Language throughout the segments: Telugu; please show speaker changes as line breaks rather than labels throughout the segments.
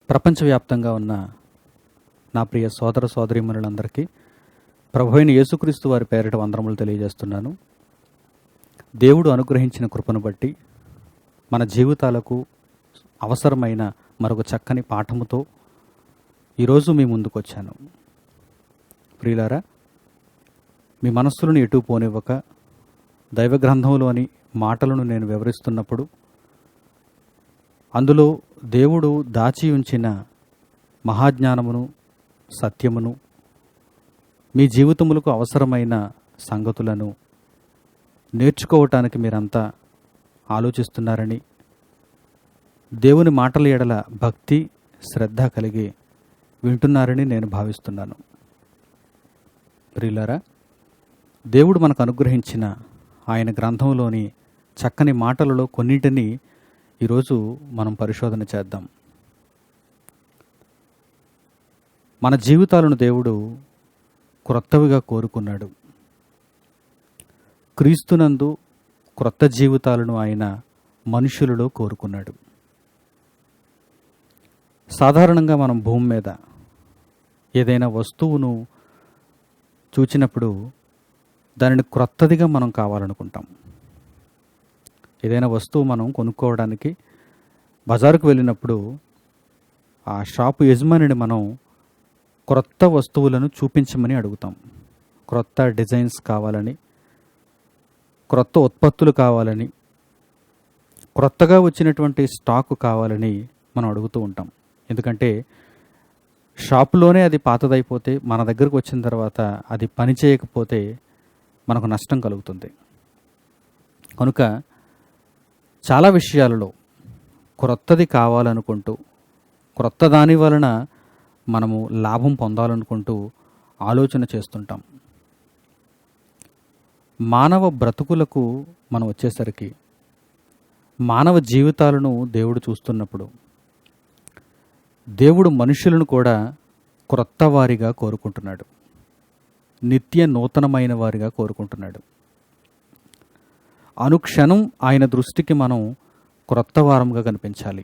ప్రపంచవ్యాప్తంగా ఉన్న నా ప్రియ సోదర సోదరీమణులందరికీ ప్రభువైన యేసుక్రీస్తు వారి పేరిట వందనములు తెలియజేస్తున్నాను. దేవుడు అనుగ్రహించిన కృపను బట్టి మన జీవితాలకు అవసరమైన మరొక చక్కని పాఠముతో ఈరోజు మీ ముందుకు వచ్చాను. ప్రియులారా, మీ మనస్సులను ఎటు పోనివ్వక దైవ గ్రంథంలోని మాటలను నేను వివరిస్తున్నప్పుడు అందులో దేవుడు దాచి ఉంచిన మహాజ్ఞానమును, సత్యమును, మీ జీవితములకు అవసరమైన సంగతులను నేర్చుకోవటానికి మీరంతా ఆలోచిస్తున్నారని, దేవుని మాటల ఎడల భక్తి, శ్రద్ధ కలిగి వింటున్నారని నేను భావిస్తున్నాను. ప్రియులారా, దేవుడు మనకు అనుగ్రహించిన ఆయన గ్రంథంలోని చక్కని మాటలలో కొన్నింటిని ఈరోజు మనం పరిశోధన చేద్దాం. మన జీవితాలను దేవుడు క్రొత్తవిగా కోరుకున్నాడు. క్రీస్తునందు క్రొత్త జీవితాలను ఆయన మనుషులలో కోరుకున్నాడు. సాధారణంగా మనం భూమి మీద ఏదైనా వస్తువును చూచినప్పుడు దానిని క్రొత్తదిగా మనం కావాలనుకుంటాం. ఏదైనా వస్తువు మనం కొనుక్కోవడానికి బజారుకు వెళ్ళినప్పుడు ఆ షాపు యజమానిని మనం క్రొత్త వస్తువులను చూపించమని అడుగుతాం. క్రొత్త డిజైన్స్ కావాలని, క్రొత్త ఉత్పత్తులు కావాలని, క్రొత్తగా వచ్చినటువంటి స్టాకు కావాలని మనం అడుగుతూ ఉంటాం. ఎందుకంటే షాపులోనే అది పాతదైపోతే మన దగ్గరకు వచ్చిన తర్వాత అది పని చేయకపోతే మనకు నష్టం కలుగుతుంది. కనుక చాలా విషయాలలో క్రొత్తది కావాలనుకుంటూ, క్రొత్త దాని వలన మనము లాభం పొందాలనుకుంటూ ఆలోచన చేస్తుంటాం. మానవ బ్రతుకులకు మనం వచ్చేసరికి, మానవ జీవితాలను దేవుడు చూస్తున్నప్పుడు దేవుడు మనుషులను కూడా క్రొత్త వారిగా కోరుకుంటున్నాడు. నిత్య నూతనమైన వారిగా కోరుకుంటున్నాడు. అనుక్షణం ఆయన దృష్టికి మనం క్రొత్త వారంగా కనిపించాలి.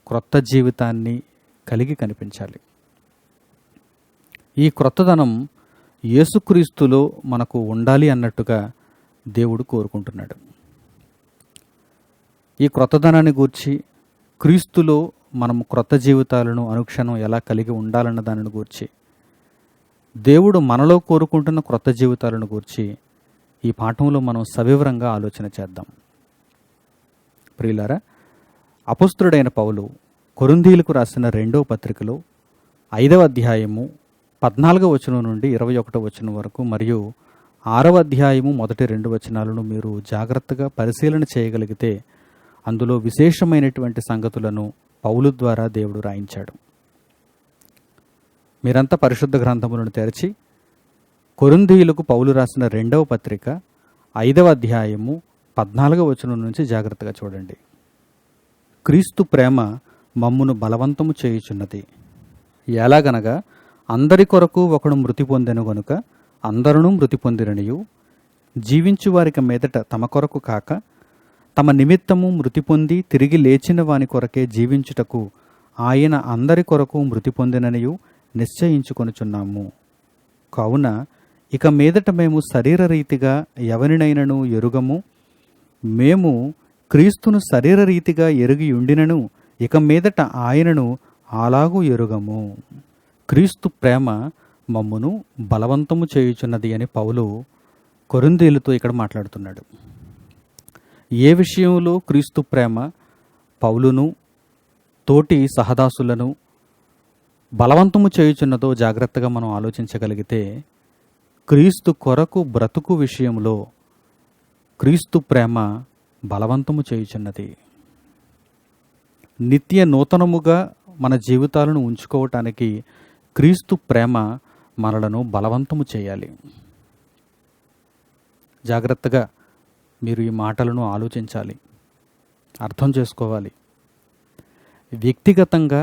క్రొత్త జీవితాన్ని కలిగి కనిపించాలి. ఈ క్రొత్తదనం యేసుక్రీస్తులో మనకు ఉండాలి అన్నట్టుగా దేవుడు కోరుకుంటున్నాడు. ఈ క్రొత్తదనాన్ని గూర్చి, క్రీస్తులో మనము క్రొత్త జీవితాలను అనుక్షణం ఎలా కలిగి ఉండాలన్న దానిని గూర్చి, దేవుడు మనలో కోరుకుంటున్న క్రొత్త జీవితాలను గూర్చి ఈ పాఠంలో మనం సవివరంగా ఆలోచన చేద్దాం. ప్రియులారా, అపొస్తలుడైన పౌలు కొరింథీయులకు రాసిన 2వ పత్రికలో 5వ అధ్యాయము 14వ వచనం నుండి 21వ వచనం వరకు మరియు 6వ అధ్యాయము మొదటి 2 వచనాలను మీరు జాగ్రత్తగా పరిశీలన చేయగలిగితే అందులో విశేషమైనటువంటి సంగతులను పౌలు ద్వారా దేవుడు రాయించాడు. మీరంతా పరిశుద్ధ గ్రంథములను తెరచి కొరింథీయులకు పౌలు రాసిన 2వ పత్రిక 5వ అధ్యాయము 14వ వచనం నుంచి జాగ్రత్తగా చూడండి. క్రీస్తు ప్రేమ మమ్మును బలవంతము చేయుచున్నది. ఎలాగనగా అందరి కొరకు ఒకడు మృతి పొందెను గనుక అందరూ మృతి పొందిరనియు, జీవించు వారికి మీదట తమ కొరకు కాక తమ నిమిత్తము మృతి పొంది తిరిగి లేచిన వాని కొరకే జీవించుటకు ఆయన అందరి కొరకు మృతి పొందిననియు నిశ్చయించుకొనుచున్నాము. కావున ఇక మీదట మేము శరీరరీతిగా ఎవరినైనను ఎరుగము. మేము క్రీస్తును శరీరరీతిగా ఎరిగి ఉండినను ఇక మీదట ఆయనను అలాగూ ఎరుగము. క్రీస్తు ప్రేమ మమ్మును బలవంతము చేయుచున్నది అని పౌలు కొరింథీయులతో ఇక్కడ మాట్లాడుతున్నాడు. ఏ విషయంలో క్రీస్తు ప్రేమ పౌలును, తోటి సహదాసులను బలవంతము చేయుచున్నదో జాగ్రత్తగా మనం ఆలోచించగలిగితే, క్రీస్తు కొరకు బ్రతుకు విషయంలో క్రీస్తు ప్రేమ బలవంతము చేయుచున్నది. నిత్య నూతనముగా మన జీవితాలను ఉంచుకోవటానికి క్రీస్తు ప్రేమ మనలను బలవంతము చేయాలి. జాగ్రత్తగా మీరు ఈ మాటలను ఆలోచించాలి, అర్థం చేసుకోవాలి. వ్యక్తిగతంగా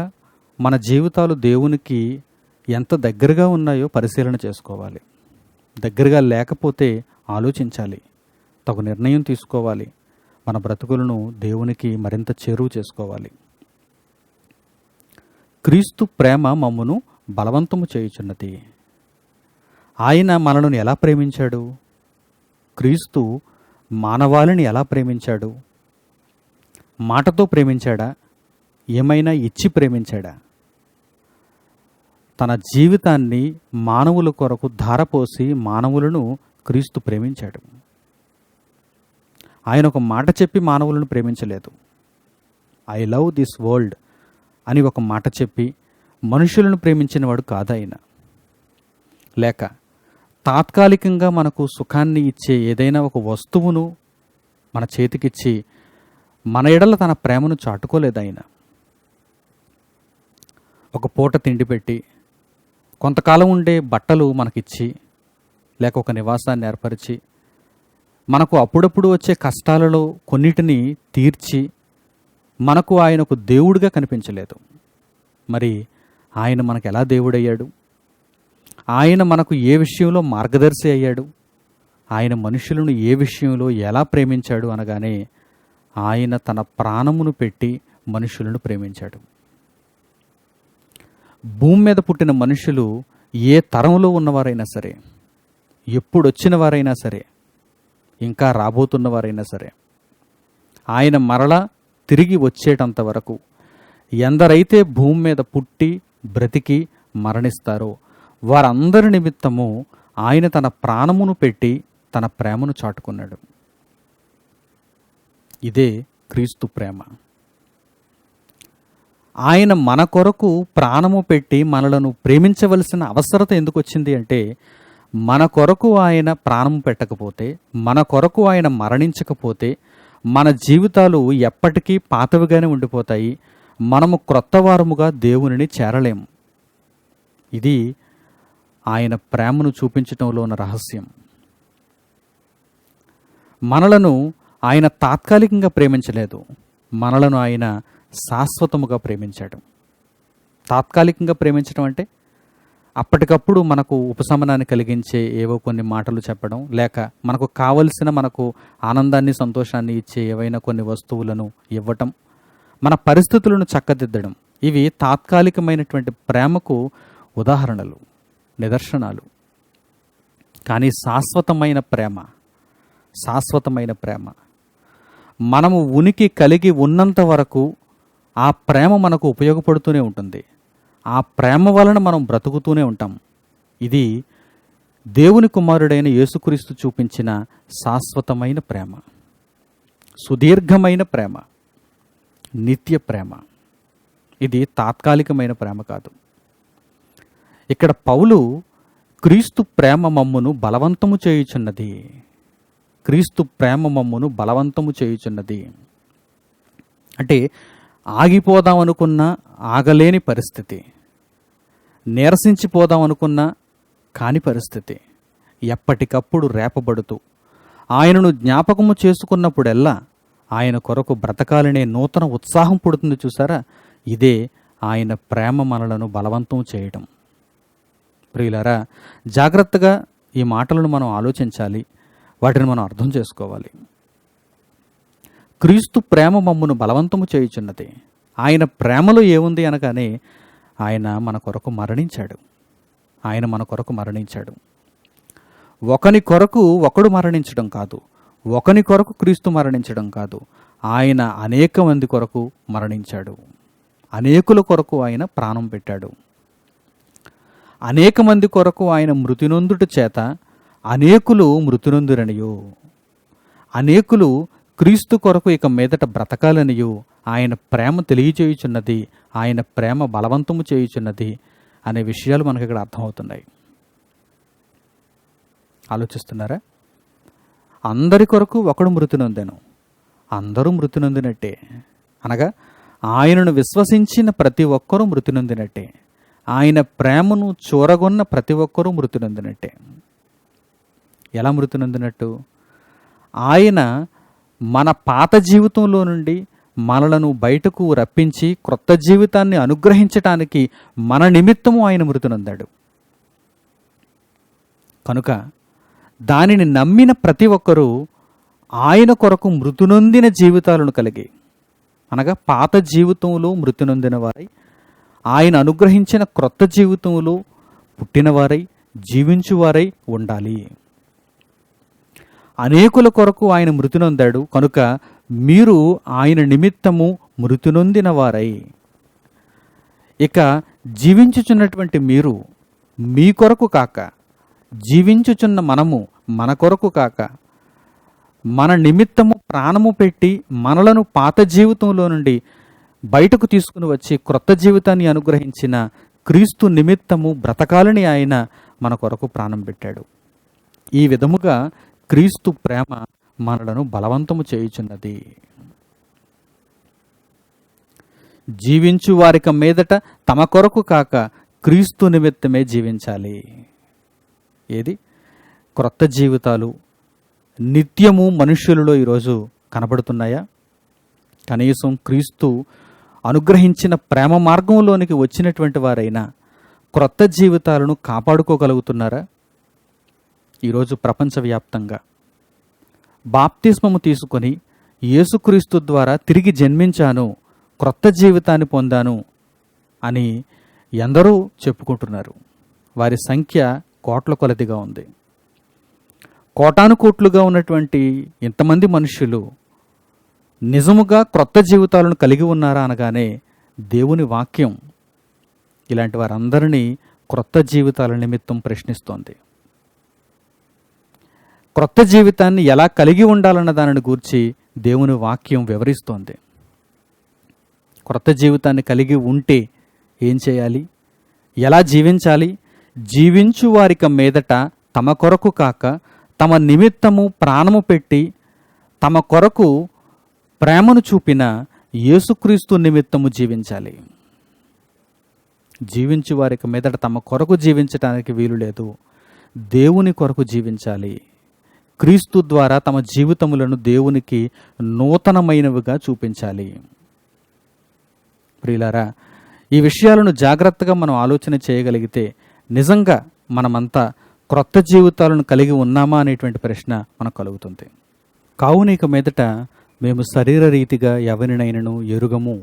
మన జీవితాలు దేవునికి ఎంత దగ్గరగా ఉన్నాయో పరిశీలన చేసుకోవాలి. దగ్గరగా లేకపోతే ఆలోచించాలి, తగు నిర్ణయం తీసుకోవాలి. మన బ్రతుకులను దేవునికి మరింత చేరువ చేసుకోవాలి. క్రీస్తు ప్రేమ మమ్మును బలవంతము చేయుచున్నది. ఆయన మనలను ఎలా ప్రేమించాడు? క్రీస్తు మానవాళిని ఎలా ప్రేమించాడు? మాటతో ప్రేమించాడా? ఏమైనా ఇచ్చి ప్రేమించాడా? తన జీవితాన్ని మానవుల కొరకు ధారపోసి మానవులను క్రీస్తు ప్రేమించాడు. ఆయన ఒక మాట చెప్పి మానవులను ప్రేమించలేదు. ఐ లవ్ దిస్ వరల్డ్ అని ఒక మాట చెప్పి మనుషులను ప్రేమించినవాడు కాదాయన. లేక తాత్కాలికంగా మనకు సుఖాన్ని ఇచ్చే ఏదైనా ఒక వస్తువును మన చేతికిచ్చి మన ఎడల తన ప్రేమను చాటుకోలేదాయన. ఒక పూట తిండి పెట్టి కొంతకాలం ఉండే బట్టలు మనకిచ్చి లేక ఒక నివాసాన్ని ఏర్పరిచి మనకు అప్పుడప్పుడు వచ్చే కష్టాలలో కొన్నిటిని తీర్చి మనకు ఆయనకు దేవుడిగా కనిపించలేదు. మరి ఆయన మనకు ఎలా దేవుడయ్యాడు? ఆయన మనకు ఏ విషయంలో మార్గదర్శి అయ్యాడు? ఆయన మనుషులను ఏ విషయంలో ఎలా ప్రేమించాడు అనగానే ఆయన తన ప్రాణమును పెట్టి మనుషులను ప్రేమించాడు. భూమి మీద పుట్టిన మనుషులు ఏ తరంలో ఉన్నవారైనా సరే, ఎప్పుడొచ్చిన వారైనా సరే, ఇంకా రాబోతున్న వారైనా సరే, ఆయన మరలా తిరిగి వచ్చేటంత వరకు ఎందరైతే భూమి మీద పుట్టి బ్రతికి మరణిస్తారో వారందరి నిమిత్తము ఆయన తన ప్రాణమును పెట్టి తన ప్రేమను చాటుకున్నాడు. ఇదే క్రీస్తు ప్రేమ. ఆయన మన కొరకు ప్రాణము పెట్టి మనలను ప్రేమించవలసిన అవసరత ఎందుకు వచ్చింది అంటే, మన కొరకు ఆయన ప్రాణం పెట్టకపోతే, మన కొరకు ఆయన మరణించకపోతే మన జీవితాలు ఎప్పటికీ పాతవిగానే ఉండిపోతాయి. మనము క్రొత్త వారముగా దేవునిని చేరలేము. ఇది ఆయన ప్రేమను చూపించటంలో ఉన్న రహస్యం. మనలను ఆయన తాత్కాలికంగా ప్రేమించలేదు, మనలను ఆయన శాశ్వతముగా ప్రేమించాడు. తాత్కాలికంగా ప్రేమించడం అంటే అప్పటికప్పుడు మనకు ఉపశమనాన్ని కలిగించే ఏవో కొన్ని మాటలు చెప్పడం, లేక మనకు కావలసిన మనకు ఆనందాన్ని సంతోషాన్ని ఇచ్చే ఏవైనా కొన్ని వస్తువులను ఇవ్వటం, మన పరిస్థితులను చక్కదిద్దడం, ఇవి తాత్కాలికమైనటువంటి ప్రేమకు ఉదాహరణలు, నిదర్శనాలు. కానీ శాశ్వతమైన ప్రేమ మనము ఉనికి కలిగి ఉన్నంత వరకు ఆ ప్రేమ మనకు ఉపయోగపడుతూనే ఉంటుంది. ఆ ప్రేమ వలన మనం బ్రతుకుతూనే ఉంటాం. ఇది దేవుని కుమారుడైన యేసుక్రీస్తు చూపించిన శాశ్వతమైన ప్రేమ, సుదీర్ఘమైన ప్రేమ, నిత్య ప్రేమ. ఇది తాత్కాలికమైన ప్రేమ కాదు. ఇక్కడ పౌలు క్రీస్తు ప్రేమ మమ్మును బలవంతము చేయుచున్నది, క్రీస్తు ప్రేమ మమ్మును బలవంతము చేయుచున్నది అంటే ఆగిపోదాం అనుకున్నా ఆగలేని పరిస్థితి, నీరసించిపోదాం అనుకున్నా కాని పరిస్థితి, ఎప్పటికప్పుడు రేపబడుతూ ఆయనను జ్ఞాపకము చేసుకున్నప్పుడెల్లా ఆయన కొరకు బ్రతకాలనే నూతన ఉత్సాహం పుడుతుంది. చూసారా, ఇదే ఆయన ప్రేమ మనలను బలవంతం చేయటం. ప్రియులారా, జాగ్రత్తగా ఈ మాటలను మనం ఆలోచించాలి, వాటిని మనం అర్థం చేసుకోవాలి. క్రీస్తు ప్రేమ మమ్మును బలవంతము చేయుచున్నది. ఆయన ప్రేమలో ఏముంది అనగానే ఆయన మన కొరకు మరణించాడు. ఒకని కొరకు ఒకడు మరణించడం కాదు, ఒకని కొరకు క్రీస్తు మరణించడం కాదు, ఆయన అనేక మంది కొరకు మరణించాడు. అనేకుల కొరకు ఆయన ప్రాణం పెట్టాడు. అనేక మంది కొరకు ఆయన మృతినొందుట చేత అనేకులు మృతినొందురనియు, అనేకులు క్రీస్తు కొరకు ఇక మీదట బ్రతకాలనియు ఆయన ప్రేమ తెలియచేయుచున్నది, ఆయన ప్రేమ బలవంతము చేయుచున్నది అనే విషయాలు మనకి ఇక్కడ అర్థమవుతున్నాయి. ఆలోచిస్తున్నారా? అందరి కొరకు ఒకడు మృతి నొందెను, అందరూ మృతి నొందినట్టే. అనగా ఆయనను విశ్వసించిన ప్రతి ఒక్కరూ మృతి నొందినట్టే, ఆయన ప్రేమను చూరగొన్న ప్రతి ఒక్కరూ మృతి నొందినట్టే. ఎలా మృతి నొందినట్టు? ఆయన మన పాత జీవితంలో నుండి మనలను బయటకు రప్పించి క్రొత్త జీవితాన్ని అనుగ్రహించటానికి మన నిమిత్తము ఆయన మృతి నొందాడు. కనుక దానిని నమ్మిన ప్రతి ఒక్కరూ ఆయన కొరకు మృతి నొందిన జీవితాలను కలిగి, అనగా పాత జీవితంలో మృతి నొందిన వారై ఆయన అనుగ్రహించిన క్రొత్త జీవితంలో పుట్టినవారై జీవించువారై ఉండాలి. అనేకుల కొరకు ఆయన మృతి నొందాడు కనుక మీరు ఆయన నిమిత్తము మృతి నొందిన వారై. ఇక జీవించుచున్నటువంటి మీరు మీ కొరకు కాక, జీవించుచున్న మనము మన కొరకు కాక, మన నిమిత్తము ప్రాణము పెట్టి మనలను పాత జీవితంలో నుండి బయటకు తీసుకుని వచ్చి క్రొత్త జీవితాన్ని అనుగ్రహించిన క్రీస్తు నిమిత్తము బ్రతకాలని ఆయన మన కొరకు ప్రాణం పెట్టాడు. ఈ విధముగా క్రీస్తు ప్రేమ మనలను బలవంతము చేయుచున్నది. జీవించు వారిక మీదట తమ కొరకు కాక క్రీస్తు నిమిత్తమే జీవించాలి. ఏది? క్రొత్త జీవితాలు నిత్యము మనుష్యులలో ఈరోజు కనబడుతున్నాయా? కనీసం క్రీస్తు అనుగ్రహించిన ప్రేమ మార్గంలోనికి వచ్చినటువంటి వారైనా క్రొత్త జీవితాలను కాపాడుకోగలుగుతున్నారా? ఈరోజు ప్రపంచవ్యాప్తంగా బాప్తిస్మము తీసుకొని యేసుక్రీస్తు ద్వారా తిరిగి జన్మించాను, క్రొత్త జీవితాన్ని పొందాను అని ఎందరో చెప్పుకుంటున్నారు. వారి సంఖ్య కోట్ల కొలదిగా ఉంది. కోటానుకోట్లుగా ఉన్నటువంటి ఇంతమంది మనుష్యులు నిజముగా క్రొత్త జీవితాలను కలిగి ఉన్నారా అనగానే దేవుని వాక్యం ఇలాంటి వారందరినీ క్రొత్త జీవితాల నిమిత్తం ప్రశ్నిస్తోంది. క్రొత్త జీవితాన్ని ఎలా కలిగి ఉండాలన్న దానిని గూర్చి దేవుని వాక్యం వివరిస్తోంది. క్రొత్త జీవితాన్ని కలిగి ఉంటే ఏం చేయాలి? ఎలా జీవించాలి? జీవించు వారిక మీదట తమ కొరకు కాక తమ నిమిత్తము ప్రాణము పెట్టి తమ కొరకు ప్రేమను చూపిన యేసుక్రీస్తు నిమిత్తము జీవించాలి. జీవించు వారికి మీదట తమ కొరకు జీవించటానికి వీలు లేదు. దేవుని కొరకు జీవించాలి. క్రీస్తు ద్వారా తమ జీవితములను దేవునికి నూతనమైనవిగా చూపించాలి. ప్రియులారా, ఈ విషయాలను జాగ్రత్తగా మనం ఆలోచన చేయగలిగితే నిజంగా మనమంతా క్రొత్త జీవితాలను కలిగి ఉన్నామా అనేటువంటి ప్రశ్న మనకు కలుగుతుంది. కావున ఇక మీదట మేము శరీర రీతిగా ఎవరినైనను ఎరుగము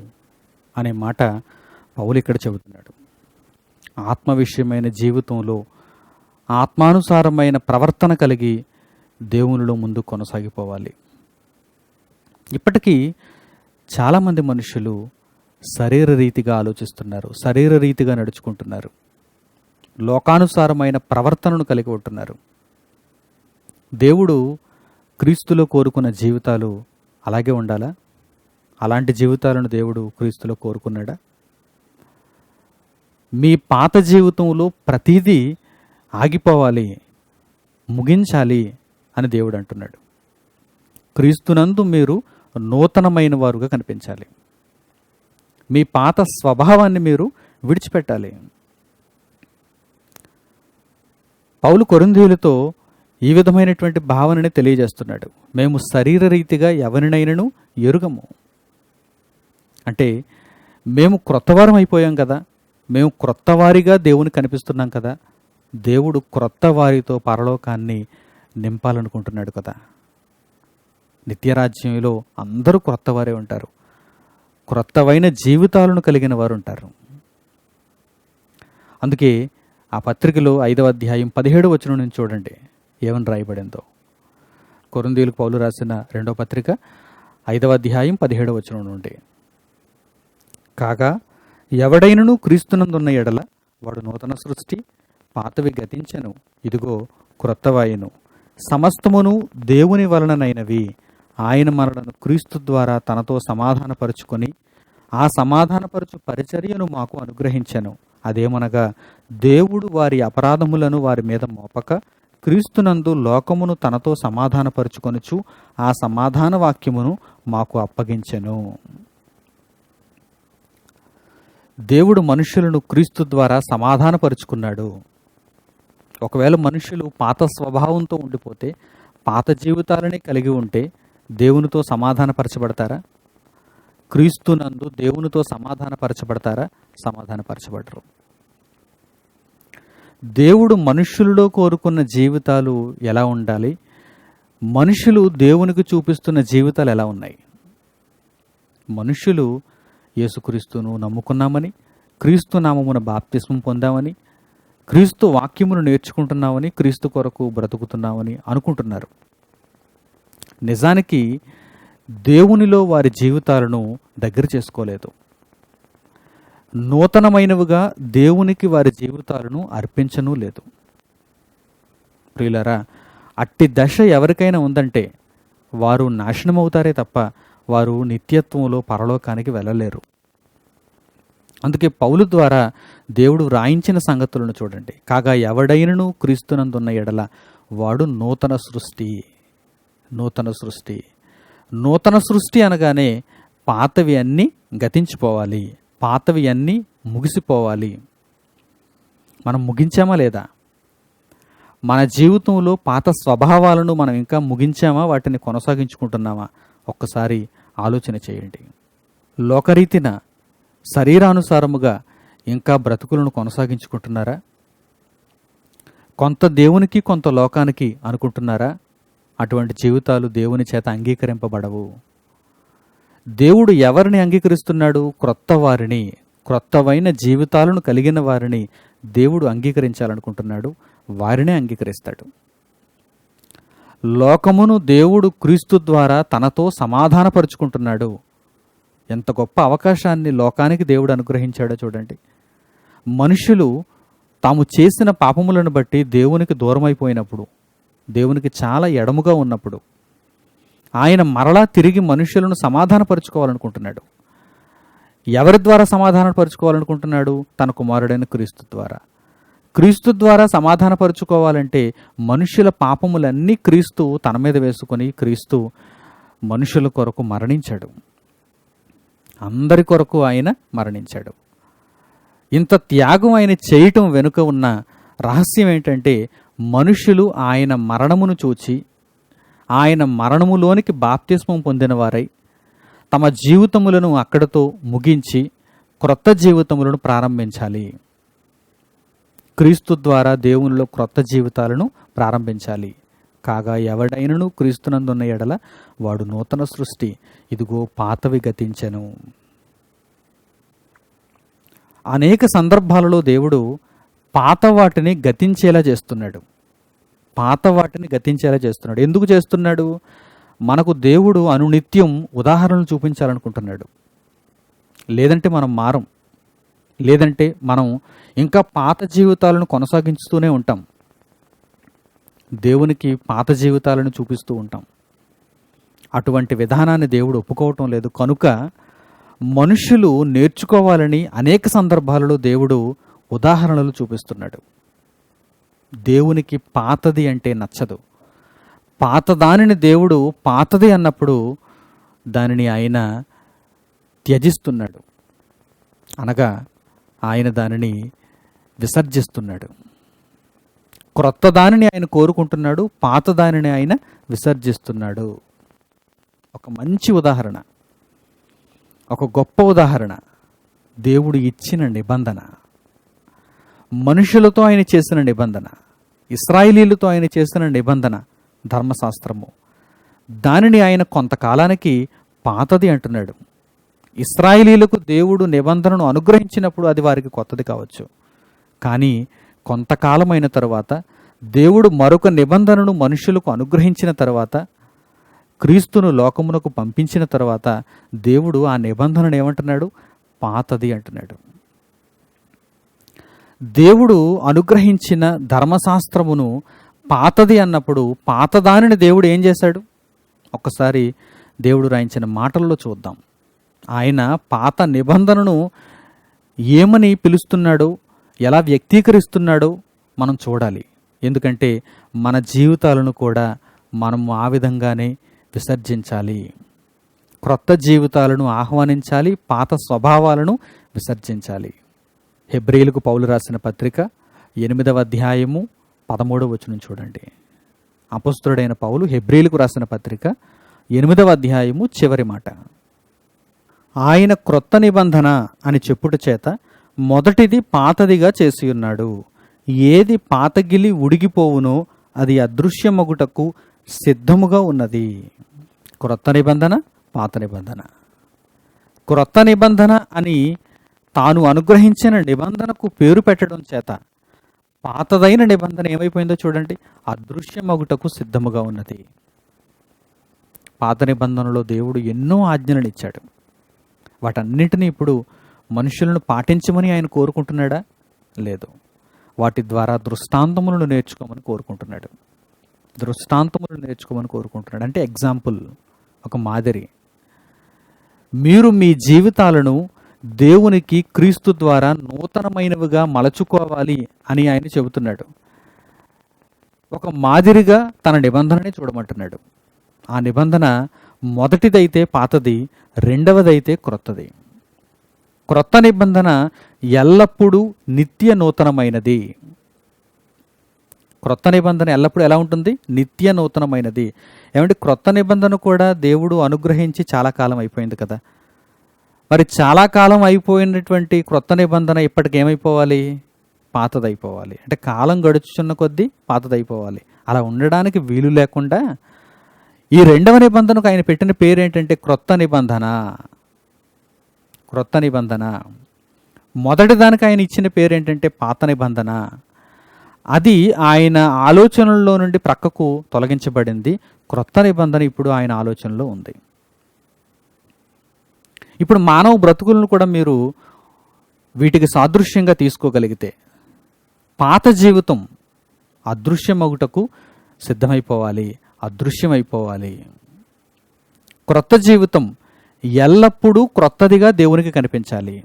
అనే మాట పౌలు ఇక్కడ చెబుతున్నాడు. ఆత్మ విషయమైన జీవితంలో ఆత్మానుసారమైన ప్రవర్తన కలిగి దేవునిలో ముందు కొనసాగిపోవాలి. ఇప్పటికీ చాలామంది మనుషులు శరీర రీతిగా ఆలోచిస్తున్నారు, శరీర రీతిగా నడుచుకుంటున్నారు, లోకానుసారమైన ప్రవర్తనను కలిగి ఉంటున్నారు. దేవుడు క్రీస్తులో కోరుకున్న జీవితాలు అలాగే ఉండాలా? అలాంటి జీవితాలను దేవుడు క్రీస్తులో కోరుకున్నాడా? మీ పాత జీవితంలో ప్రతిదీ ఆగిపోవాలి, ముగించాలి అని దేవుడు అంటున్నాడు. క్రీస్తునందు మీరు నూతనమైన వారుగా కనిపించాలి. మీ పాత స్వభావాన్ని మీరు విడిచిపెట్టాలి. పౌలు కొరింథీయులతో ఈ విధమైనటువంటి భావనని తెలియజేస్తున్నాడు. మేము శరీర రీతిగా ఎవరినైనను ఎరుగము. అంటే మేము క్రొత్తవారం అయిపోయాం కదా, మేము క్రొత్తవారిగా దేవుని కనిపిస్తున్నాం కదా, దేవుడు క్రొత్త వారితో పరలోకాన్ని నింపాలనుకుంటున్నాడు కదా. నిత్యరాజ్యంలో అందరూ క్రొత్తవారే ఉంటారు, క్రొత్తవైన జీవితాలను కలిగిన వారు ఉంటారు. అందుకే ఆ పత్రికలో 5వ అధ్యాయం 17వ వచనం నుంచి చూడండి ఏమని రాయబడిందో. కొరింథీయులకు పౌలు రాసిన 2వ పత్రిక 5వ అధ్యాయం 17వ వచనం నుండి, కాగా ఎవడైనను క్రీస్తునందున్న ఎడల వాడు నూతన సృష్టి, పాతవి గతించెను, ఇదిగో క్రొత్తవాయెను. సమస్తమును దేవుని వలననైనవి. ఆయన మనలను క్రీస్తు ద్వారా తనతో సమాధానపరుచుకొని ఆ సమాధానపరచు పరిచర్యను మాకు అనుగ్రహించెను. అదేమనగా దేవుడు వారి అపరాధములను వారి మీద మోపక క్రీస్తునందు లోకమును తనతో సమాధానపరుచుకొనుచు ఆ సమాధాన వాక్యమును మాకు అప్పగించెను. దేవుడు మనుషులను క్రీస్తు ద్వారా సమాధానపరుచుకున్నాడు. ఒకవేళ మనుషులు పాత స్వభావంతో ఉండిపోతే, పాత జీవితాలని కలిగి ఉంటే దేవునితో సమాధానపరచబడతారా? క్రీస్తునందు దేవునితో సమాధానపరచబడతారా? సమాధానపరచబడరు. దేవుడు మనుష్యులలో కోరుకున్న జీవితాలు ఎలా ఉండాలి? మనుషులు దేవునికి చూపిస్తున్న జీవితాలు ఎలా ఉన్నాయి? మనుష్యులు యేసుక్రీస్తును నమ్ముకున్నామని, క్రీస్తు నామమున బాప్తిస్మం పొందామని, క్రీస్తు వాక్యమును నేర్చుకుంటున్నామని, క్రీస్తు కొరకు బ్రతుకుతున్నామని అనుకుంటున్నారు. నిజానికి దేవునిలో వారి జీవితాలను దగ్గర చేసుకోలేదు. నూతనమైనవిగా దేవునికి వారి జీవితాలను అర్పించనూ లేదు. ప్రియులారా, అట్టి దశ ఎవరికైనా ఉందంటే వారు నాశనమవుతారే తప్ప వారు నిత్యత్వంలో పరలోకానికి వెళ్ళలేరు. అందుకే పౌలు ద్వారా దేవుడు వ్రాయించిన సంగతులను చూడండి. కాగా ఎవడైనను క్రీస్తునందున్న ఎడల వాడు నూతన సృష్టి. నూతన సృష్టి. నూతన సృష్టి అనగానే పాతవి అన్నీ గతించిపోవాలి, పాతవి అన్నీ ముగిసిపోవాలి. మనం ముగించామా లేదా? మన జీవితంలో పాత స్వభావాలను మనం ఇంకా ముగించామా, వాటిని కొనసాగించుకుంటున్నామా? ఒక్కసారి ఆలోచన చేయండి. లోకరీతిన శరీరానుసారముగా ఇంకా బ్రతుకులను కొనసాగించుకుంటున్నారా? కొంత దేవునికి కొంత లోకానికి అనుకుంటున్నారా? అటువంటి జీవితాలు దేవుని చేత అంగీకరింపబడవు. దేవుడు ఎవరిని అంగీకరిస్తున్నాడు? క్రొత్త వారిని, క్రొత్తవైన జీవితాలను కలిగిన వారిని దేవుడు అంగీకరించాలనుకుంటున్నాడు. వారినే అంగీకరిస్తాడు. లోకమును దేవుడు క్రీస్తు ద్వారా తనతో సమాధానపరుచుకుంటున్నాడు. ఎంత గొప్ప అవకాశాన్ని లోకానికి దేవుడు అనుగ్రహించాడో చూడండి. మనుషులు తాము చేసిన పాపములను బట్టి దేవునికి దూరమైపోయినప్పుడు, దేవునికి చాలా ఎడముగా ఉన్నప్పుడు ఆయన మరలా తిరిగి మనుషులను సమాధానపరుచుకోవాలనుకుంటున్నాడు. ఎవరి ద్వారా సమాధానపరుచుకోవాలనుకుంటున్నాడు? తన కుమారుడైన క్రీస్తు ద్వారా. క్రీస్తు ద్వారా సమాధానపరుచుకోవాలంటే మనుషుల పాపములన్నీ క్రీస్తు తన మీద వేసుకొని క్రీస్తు మనుషుల కొరకు మరణించాడు. అందరి కొరకు ఆయన మరణించాడు. ఇంత త్యాగం ఆయన చేయటం వెనుక ఉన్న రహస్యం ఏంటంటే, మనుషులు ఆయన మరణమును చూచి ఆయన మరణములోనికి బాప్తిస్మం పొందిన వారై తమ జీవితములను అక్కడతో ముగించి క్రొత్త జీవితములను ప్రారంభించాలి. క్రీస్తు ద్వారా దేవునిలో క్రొత్త జీవితాలను ప్రారంభించాలి. కాగా ఎవడైనను క్రీస్తునందున్న ఎడల వాడు నూతన సృష్టి, ఇదిగో పాతవి గతించెను. అనేక సందర్భాలలో దేవుడు పాత వాటిని గతించేలా చేస్తున్నాడు. పాత వాటిని గతించేలా చేస్తున్నాడు. ఎందుకు చేస్తున్నాడు? మనకు దేవుడు అనునిత్యం ఉదాహరణలు చూపించాలనుకుంటున్నాడు. లేదంటే మనం మారం, లేదంటే మనం ఇంకా పాత జీవితాలను కొనసాగిస్తూనే ఉంటాం. దేవునికి పాత జీవితాలను చూపిస్తూ ఉంటాం. అటువంటి విధానాన్ని దేవుడు ఒప్పుకోవటం లేదు. కనుక మనుషులు నేర్చుకోవాలని అనేక సందర్భాలలో దేవుడు ఉదాహరణలు చూపిస్తున్నాడు. దేవునికి పాతది అంటే నచ్చదు. పాతదానిని దేవుడు పాతది అన్నప్పుడు దానిని ఆయన త్యజిస్తున్నాడు, అనగా ఆయన దానిని విసర్జిస్తున్నాడు. క్రొత్త దానిని ఆయన కోరుకుంటున్నాడు, పాత దానిని ఆయన విసర్జిస్తున్నాడు. ఒక మంచి ఉదాహరణ, ఒక గొప్ప ఉదాహరణ దేవుడు ఇచ్చిన నిబంధన, మనుషులతో ఆయన చేసిన నిబంధన, ఇశ్రాయేలీయులతో ఆయన చేసిన నిబంధన, ధర్మశాస్త్రము. దానిని ఆయన కొంతకాలానికి పాతది అంటున్నాడు. ఇశ్రాయేలీయులకు దేవుడు నిబంధనను అనుగ్రహించినప్పుడు అది వారికి కొత్తది కావచ్చు. కానీ కొంతకాలమైన తరువాత దేవుడు మరొక నిబంధనను మనుషులకు అనుగ్రహించిన తర్వాత, క్రీస్తును లోకమునకు పంపించిన తర్వాత దేవుడు ఆ నిబంధనను ఏమంటున్నాడు? పాతది అంటున్నాడు. దేవుడు అనుగ్రహించిన ధర్మశాస్త్రమును పాతది అన్నప్పుడు పాతదానిని దేవుడు ఏం చేశాడు? ఒక్కసారి దేవుడు రాయించిన మాటల్లో చూద్దాం. ఆయన పాత నిబంధనను ఏమని పిలుస్తున్నాడో, ఎలా వ్యక్తీకరిస్తున్నాడో మనం చూడాలి. ఎందుకంటే మన జీవితాలను కూడా మనం ఆ విధంగానే విసర్జించాలి. క్రొత్త జీవితాలను ఆహ్వానించాలి, పాత స్వభావాలను విసర్జించాలి. హెబ్రీయులకు పౌలు రాసిన పత్రిక 8వ అధ్యాయము 13వ వచనం చూడండి. అపొస్తలుడైన పౌలు హెబ్రీయులకు రాసిన పత్రిక 8వ అధ్యాయము చివరి మాట, ఆయన క్రొత్త నిబంధన అని చెప్పుట చేత మొదటిది పాతదిగా చేసి ఉన్నాడు. ఏది పాతగిలి ఉడిగిపోవునో అది అదృశ్యమగుటకు సిద్ధముగా ఉన్నది. క్రొత్త నిబంధన, పాత నిబంధన. క్రొత్త నిబంధన అని తాను అనుగ్రహించిన నిబంధనకు పేరు పెట్టడం చేత పాతదైన నిబంధన ఏమైపోయిందో చూడండి, అదృశ్యమగుటకు సిద్ధముగా ఉన్నది. పాత నిబంధనలో దేవుడు ఎన్నో ఆజ్ఞలను ఇచ్చాడు. వాటన్నిటినీ ఇప్పుడు మనుషులను పాటించమని ఆయన కోరుకుంటున్నాడా? లేదు. వాటి ద్వారా దృష్టాంతములను నేర్చుకోమని కోరుకుంటున్నాడు. దృష్టాంతములను నేర్చుకోమని కోరుకుంటున్నాడు అంటే ఎగ్జాంపుల్, ఒక మాదిరి. మీరు మీ జీవితాలను దేవునికి క్రీస్తు ద్వారా నూతనమైనవిగా మలచుకోవాలి అని ఆయన చెబుతున్నాడు. ఒక మాదిరిగా తన నిబంధనని చూడమంటున్నాడు. ఆ నిబంధన మొదటిదైతే పాతది, రెండవదైతే క్రొత్తది. క్రొత్త నిబంధన ఎల్లప్పుడూ నిత్య నూతనమైనది. క్రొత్త నిబంధన ఎల్లప్పుడూ ఎలా ఉంటుంది? నిత్య నూతనమైనది. ఏమంటే క్రొత్త నిబంధన కూడా దేవుడు అనుగ్రహించి చాలా కాలం అయిపోయింది కదా. మరి చాలా కాలం అయిపోయినటువంటి క్రొత్త నిబంధన ఇప్పటికి ఏమైపోవాలి? పాతదైపోవాలి. అంటే కాలం గడుచుచున్న కొద్దీ పాతదైపోవాలి. అలా ఉండడానికి వీలు లేకుండా ఈ రెండవ నిబంధనకు ఆయన పెట్టిన పేరు ఏంటంటే క్రొత్త నిబంధన. క్రొత్త నిబంధన. మొదటి దానికి ఆయన ఇచ్చిన పేరు ఏంటంటే పాత నిబంధన. అది ఆయన ఆలోచనల్లో నుండి ప్రక్కకు తొలగించబడింది. క్రొత్త నిబంధన ఇప్పుడు ఆయన ఆలోచనలో ఉంది. ఇప్పుడు మానవ బ్రతుకులను కూడా మీరు వీటికి సాదృశ్యంగా తీసుకోగలిగితే, పాత జీవితం అదృశ్యమగుటకు సిద్ధమైపోవాలి, అదృశ్యమైపోవాలి. క్రొత్త జీవితం ఎల్లప్పుడూ క్రొత్తదిగా దేవునికి కనిపించాలి.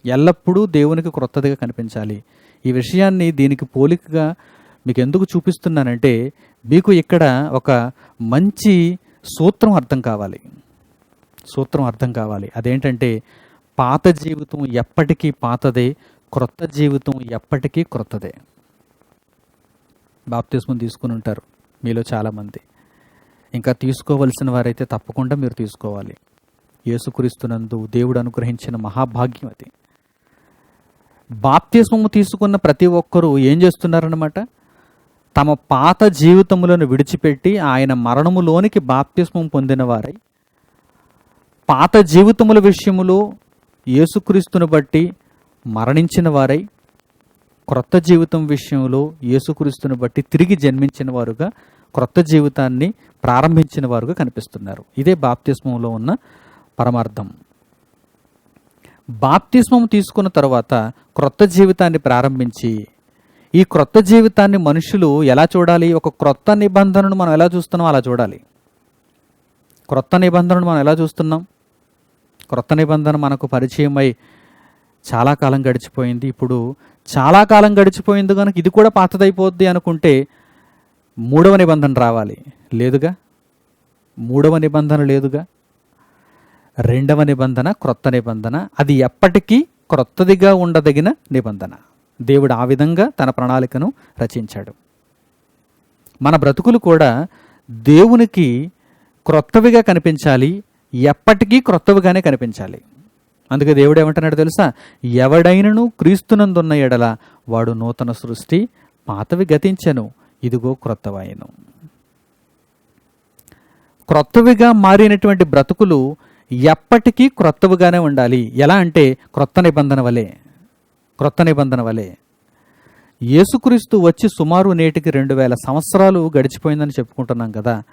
ఎల్లప్పుడూ దేవునికి క్రొత్తదిగా కనిపించాలి. ఈ విషయాన్ని దీనికి పోలికగా మీకు ఎందుకు చూపిస్తున్నానంటే, మీకు ఇక్కడ ఒక మంచి సూత్రం అర్థం కావాలి. సూత్రం అర్థం కావాలి. అదేంటంటే, పాత జీవితం ఎప్పటికీ పాతదే, క్రొత్త జీవితం ఎప్పటికీ క్రొత్తదే. బాప్తిస్మం తీసుకుని ఉంటారు మీలో చాలామంది. ఇంకా తీసుకోవలసిన వారైతే తప్పకుండా మీరు తీసుకోవాలి. యేసుక్రీస్తునందు దేవుడు అనుగ్రహించిన మహాభాగ్యం అది. బాప్తిస్మము తీసుకున్న ప్రతి ఒక్కరూ ఏం చేస్తున్నారన్నమాట? తమ పాత జీవితములను విడిచిపెట్టి ఆయన మరణములోనికి బాప్తిస్మం పొందిన వారై, పాత జీవితముల విషయములో యేసుక్రీస్తును బట్టి మరణించిన వారై, క్రొత్త జీవితం విషయంలో యేసుక్రీస్తును బట్టి తిరిగి జన్మించిన వారుగా, క్రొత్త జీవితాన్ని ప్రారంభించిన వారుగా కనిపిస్తున్నారు. ఇదే బాప్తిస్మంలో ఉన్న పరమార్థం. బాప్తిస్మం తీసుకున్న తర్వాత క్రొత్త జీవితాన్ని ప్రారంభించి, ఈ క్రొత్త జీవితాన్ని మనుషులు ఎలా చూడాలి? ఒక క్రొత్త నిబంధనను మనం ఎలా చూస్తున్నాం అలా చూడాలి. క్రొత్త నిబంధనను మనం ఎలా చూస్తున్నాం? క్రొత్త నిబంధన మనకు పరిచయమై చాలా కాలం గడిచిపోయింది. ఇప్పుడు చాలా కాలం గడిచిపోయింది కనుక ఇది కూడా పాతదైపోద్ది అనుకుంటే మూడవ నిబంధన రావాలి. లేదుగా. మూడవ నిబంధన లేదుగా. రెండవ నిబంధన క్రొత్త నిబంధన. అది ఎప్పటికీ క్రొత్తదిగా ఉండదగిన నిబంధన. దేవుడు ఆ విధంగా తన ప్రణాళికను రచించాడు. మన బ్రతుకులు కూడా దేవునికి క్రొత్తవిగా కనిపించాలి, ఎప్పటికీ క్రొత్తవిగానే కనిపించాలి. అందుకే దేవుడు ఏమంటున్నాడు తెలుసా? ఎవడైనను క్రీస్తునందున్న ఎడల వాడు నూతన సృష్టి, పాతవి గతించెను, ఇదిగో క్రొత్తవాయెను. క్రొత్తవిగా మారినటువంటి బ్రతుకులు ఎప్పటికీ క్రొత్తవిగానే ఉండాలి. ఎలా అంటే క్రొత్త నిబంధన వలె. క్రొత్త నిబంధన వలె. యేసుక్రీస్తు వచ్చి సుమారు నేటికి 2000 సంవత్సరాలు గడిచిపోయిందని చెప్పుకుంటున్నాం కదా.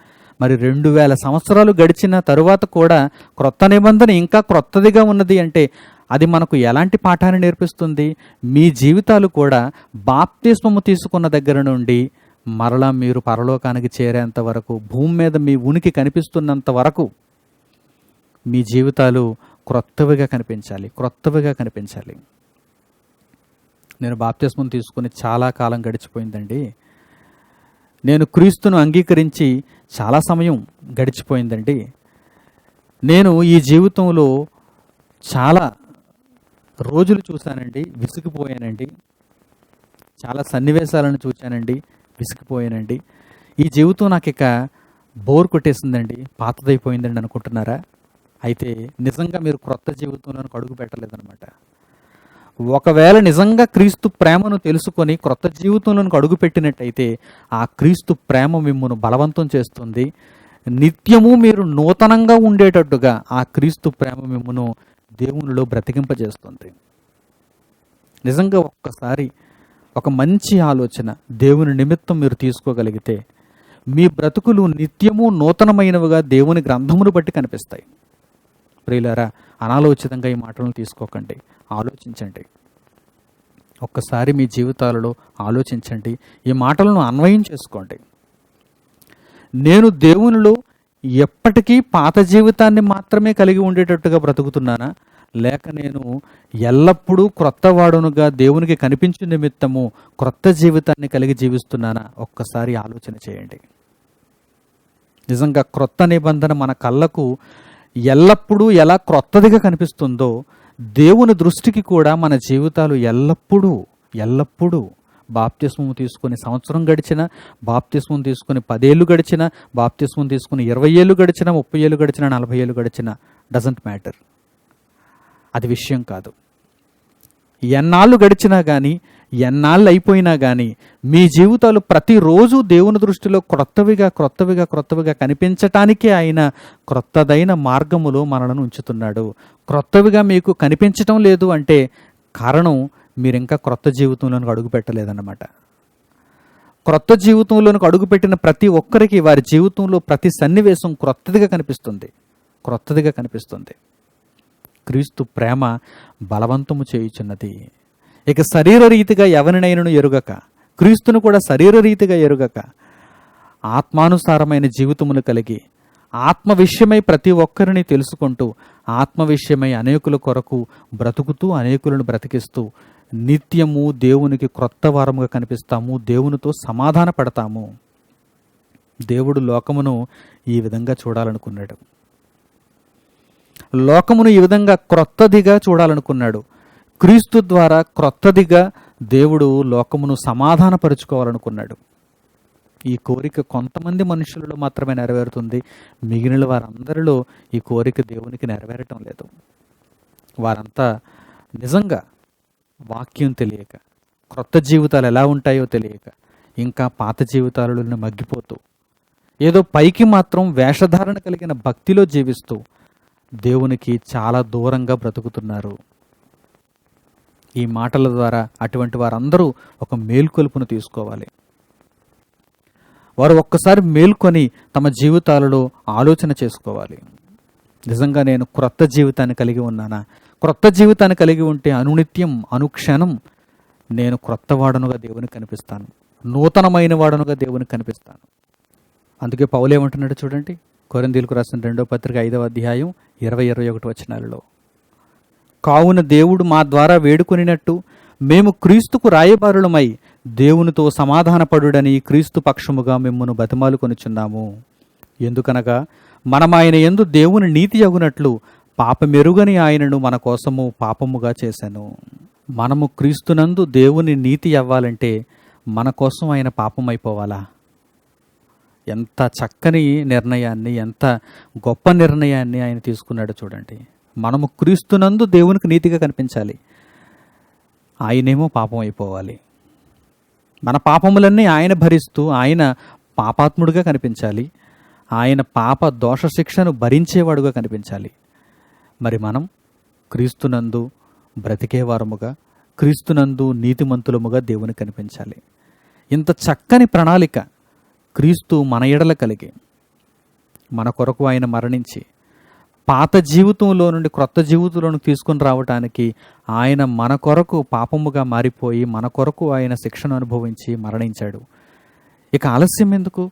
మరి 2000 సంవత్సరాలు గడిచిన తరువాత కూడా క్రొత్త నిబంధన ఇంకా క్రొత్తదిగా ఉన్నది అంటే అది మనకు ఎలాంటి పాఠాన్ని నేర్పిస్తుంది? మీ జీవితాలు కూడా బాప్తిస్మము తీసుకున్న దగ్గర నుండి మరలా మీరు పరలోకానికి చేరేంత వరకు, భూమి మీద మీ ఉనికి కనిపిస్తున్నంత వరకు మీ జీవితాలు క్రొత్తవిగా కనిపించాలి, క్రొత్తవిగా కనిపించాలి. నేను బాప్తిస్మం తీసుకుని చాలా కాలం గడిచిపోయిందండి. నేను క్రీస్తును అంగీకరించి చాలా సమయం గడిచిపోయిందండి. నేను ఈ జీవితంలో చాలా రోజులు చూశానండి, విసిగిపోయానండి. చాలా సన్నివేశాలను చూశానండి, విసిగిపోయానండి. ఈ జీవితం నాకు ఇక బోర్ కొట్టేసిందండి, పాతదైపోయిందండి అనుకుంటున్నారా? అయితే నిజంగా మీరు క్రొత్త జీవితంలోకి అడుగు పెట్టలేదన్నమాట. ఒకవేళ నిజంగా క్రీస్తు ప్రేమను తెలుసుకొని క్రొత్త జీవితంలోకి అడుగు పెట్టినట్టయితే ఆ క్రీస్తు ప్రేమ మిమ్మును బలవంతం చేస్తుంది. నిత్యము మీరు నూతనంగా ఉండేటట్టుగా ఆ క్రీస్తు ప్రేమ మిమ్మును దేవునిలో బ్రతికింపజేస్తుంది. నిజంగా ఒక్కసారి ఒక మంచి ఆలోచన దేవుని నిమిత్తం మీరు తీసుకోగలిగితే మీ బ్రతుకులు నిత్యము నూతనమైనవిగా దేవుని గ్రంథమును బట్టి కనిపిస్తాయి. ప్రియులారా, అనాలోచితంగా ఈ మాటలను తీసుకోకండి, ఆలోచించండి. ఒక్కసారి మీ జీవితాలలో ఆలోచించండి, ఈ మాటలను అన్వయం చేసుకోండి. నేను దేవునిలో ఎప్పటికీ పాత జీవితాన్ని మాత్రమే కలిగి ఉండేటట్టుగా బ్రతుకుతున్నానా, లేక నేను ఎల్లప్పుడూ క్రొత్తవాడునుగా దేవునికి కనిపించే నిమిత్తము క్రొత్త జీవితాన్ని కలిగి జీవిస్తున్నానా? ఒక్కసారి ఆలోచన చేయండి. నిజంగా క్రొత్త నిబంధన మన కళ్ళకు ఎల్లప్పుడూ ఎలా క్రొత్తదిగా కనిపిస్తుందో, దేవుని దృష్టికి కూడా మన జీవితాలు ఎల్లప్పుడూ బాప్తిస్మం తీసుకుని సంవత్సరం గడిచిన, బాప్తిస్మం తీసుకుని 10 ఏళ్ళు గడిచిన, బాప్తిస్మం తీసుకుని 20 ఏళ్ళు గడిచిన, 30 ఏళ్ళు గడిచిన, 40 ఏళ్ళు గడిచిన, డజంట్ మ్యాటర్. అది విషయం కాదు. ఎన్నాళ్ళు గడిచినా కానీ, ఎన్నాళ్ళు అయిపోయినా కానీ మీ జీవితాలు ప్రతిరోజు దేవుని దృష్టిలో క్రొత్తవిగా కనిపించటానికే ఆయన క్రొత్తదైన మార్గములో మనలను ఉంచుతున్నాడు. క్రొత్తవిగా మీకు కనిపించటం లేదు అంటే కారణం మీరు ఇంకా క్రొత్త జీవితంలోనికి అడుగు పెట్టలేదన్నమాట. క్రొత్త జీవితంలోనికి అడుగుపెట్టిన ప్రతి ఒక్కరికి వారి జీవితంలో ప్రతి సన్నివేశం క్రొత్తదిగా కనిపిస్తుంది. క్రీస్తు ప్రేమ బలవంతము చేయుచున్నది. ఇక శరీరరీతిగా ఎవరినైనను ఎరుగక, క్రీస్తును కూడా శరీరరీతిగా ఎరుగక, ఆత్మానుసారమైన జీవితమును కలిగి, ఆత్మ విషయమై ప్రతి ఒక్కరిని తెలుసుకుంటూ, ఆత్మ విషయమై అనేకుల కొరకు బ్రతుకుతూ, అనేకులను బ్రతికిస్తూ, నిత్యము దేవునికి క్రొత్త వారముగా కనిపిస్తాము, దేవునితో సమాధాన పడతాము. దేవుడు లోకమును ఈ విధంగా చూడాలనుకున్నాడు. లోకమును ఈ విధంగా క్రొత్తదిగా చూడాలనుకున్నాడు. క్రీస్తు ద్వారా క్రొత్తదిగా దేవుడు లోకమును సమాధానపరుచుకోవాలనుకున్నాడు. ఈ కోరిక కొంతమంది మనుషులలో మాత్రమే నెరవేరుతుంది. మిగిలిన వారందరిలో ఈ కోరిక దేవునికి నెరవేరటం లేదు. వారంతా నిజంగా వాక్యం తెలియక, క్రొత్త జీవితాలు ఎలా ఉంటాయో తెలియక, ఇంకా పాత జీవితాలను మగ్గిపోతూ, ఏదో పైకి మాత్రం వేషధారణ కలిగిన భక్తిలో జీవిస్తూ దేవునికి చాలా దూరంగా బ్రతుకుతున్నారు. ఈ మాటల ద్వారా అటువంటి వారందరూ ఒక మేల్కొలుపును తీసుకోవాలి. వారు ఒక్కసారి మేల్కొని తమ జీవితాలలో ఆలోచన చేసుకోవాలి. నిజంగా నేను క్రొత్త జీవితాన్ని కలిగి ఉన్నానా? క్రొత్త జీవితాన్ని కలిగి ఉంటే అనునిత్యం, అనుక్షణం నేను క్రొత్త వాడనుగా దేవునికి కనిపిస్తాను, నూతనమైన వాడనుగా దేవునికి కనిపిస్తాను. అందుకే పౌలు ఏమంటున్నాడు చూడండి, కొరింథీయులకు రాసిన 2వ పత్రిక 5వ అధ్యాయం 20-21 వచనాలలో, కావున దేవుడు మా ద్వారా వేడుకొనినట్టు మేము క్రీస్తుకు రాయబారులమై దేవునితో సమాధానపడుడని క్రీస్తు పక్షముగా మిమ్మును బతిమాలుకొనుచున్నాము. ఎందుకనగా మనమాయన యందు దేవుని నీతి అగునట్లు పాపమెరుగని ఆయనను మన కోసము పాపముగా చేశాను. మనము క్రీస్తునందు దేవుని నీతి అవ్వాలంటే మన కోసం ఆయన పాపం అయిపోవాలా? ఎంత చక్కని నిర్ణయాన్ని, ఎంత గొప్ప నిర్ణయాన్ని ఆయన తీసుకున్నాడు చూడండి. మనము క్రీస్తునందు దేవునికి నీతిగా కనిపించాలి, ఆయనేమో పాపం అయిపోవాలి. మన పాపములన్నీ ఆయన భరిస్తూ ఆయన పాపాత్ముడుగా కనిపించాలి, ఆయన పాప దోష శిక్షను భరించేవాడుగా కనిపించాలి. మరి మనం క్రీస్తునందు బ్రతికేవారముగా, క్రీస్తునందు నీతిమంతులముగా దేవునికి కనిపించాలి. ఇంత చక్కని ప్రణాళిక క్రీస్తు మన ఎడల కలిగి, మన కొరకు ఆయన మరణించి పాత జీవితంలో నుండి క్రొత్త జీవితంలోకి తీసుకుని రావటానికి ఆయన మన కొరకు పాపముగా మారిపోయి మన కొరకు ఆయన శిక్షను అనుభవించి మరణించాడు. ఇక ఆలస్యం ఎందుకు?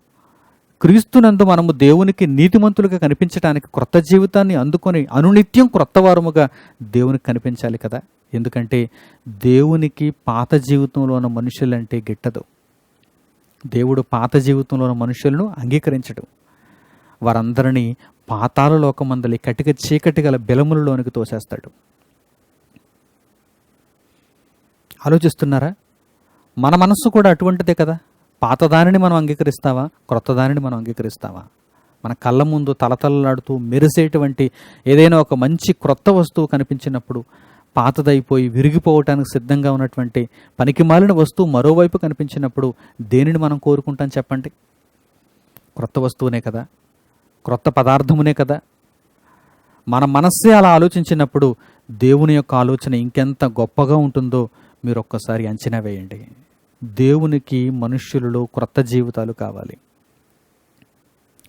క్రీస్తునందు మనము దేవునికి నీతిమంతులుగా కనిపించడానికి క్రొత్త జీవితాన్ని అందుకొని అనునిత్యం క్రొత్త వారముగా దేవునికి కనిపించాలి కదా. ఎందుకంటే దేవునికి పాత జీవితంలో ఉన్న మనుషులంటే గిట్టదు. దేవుడు పాత జీవితంలో ఉన్న మనుషులను అంగీకరించడు. వారందరినీ పాతాళ లోకమందలి కటిక చీకటి గల బెలములలోనికి తోసేస్తాడు. ఆలోచిస్తున్నారా? మన మనస్సు కూడా అటువంటిదే కదా. పాతదానిని మనం అంగీకరిస్తావా? క్రొత్త దానిని మనం అంగీకరిస్తావా? మన కళ్ళ ముందు తలతలలాడుతూ మెరిసేటువంటి ఏదైనా ఒక మంచి క్రొత్త వస్తువు కనిపించినప్పుడు పాతదైపోయి విరిగిపోవటానికి సిద్ధంగా ఉన్నటువంటి పనికిమాలిన వస్తువు మరోవైపు కనిపించినప్పుడు దేనిని మనం కోరుకుంటాం చెప్పండి? క్రొత్త వస్తువునే కదా, క్రొత్త పదార్థమునే కదా. మన మనస్సే అలా ఆలోచించినప్పుడు దేవుని యొక్క ఆలోచన ఇంకెంత గొప్పగా ఉంటుందో మీరు ఒక్కసారి అంచనా వేయండి. దేవునికి మనుష్యులలో క్రొత్త జీవితాలు కావాలి,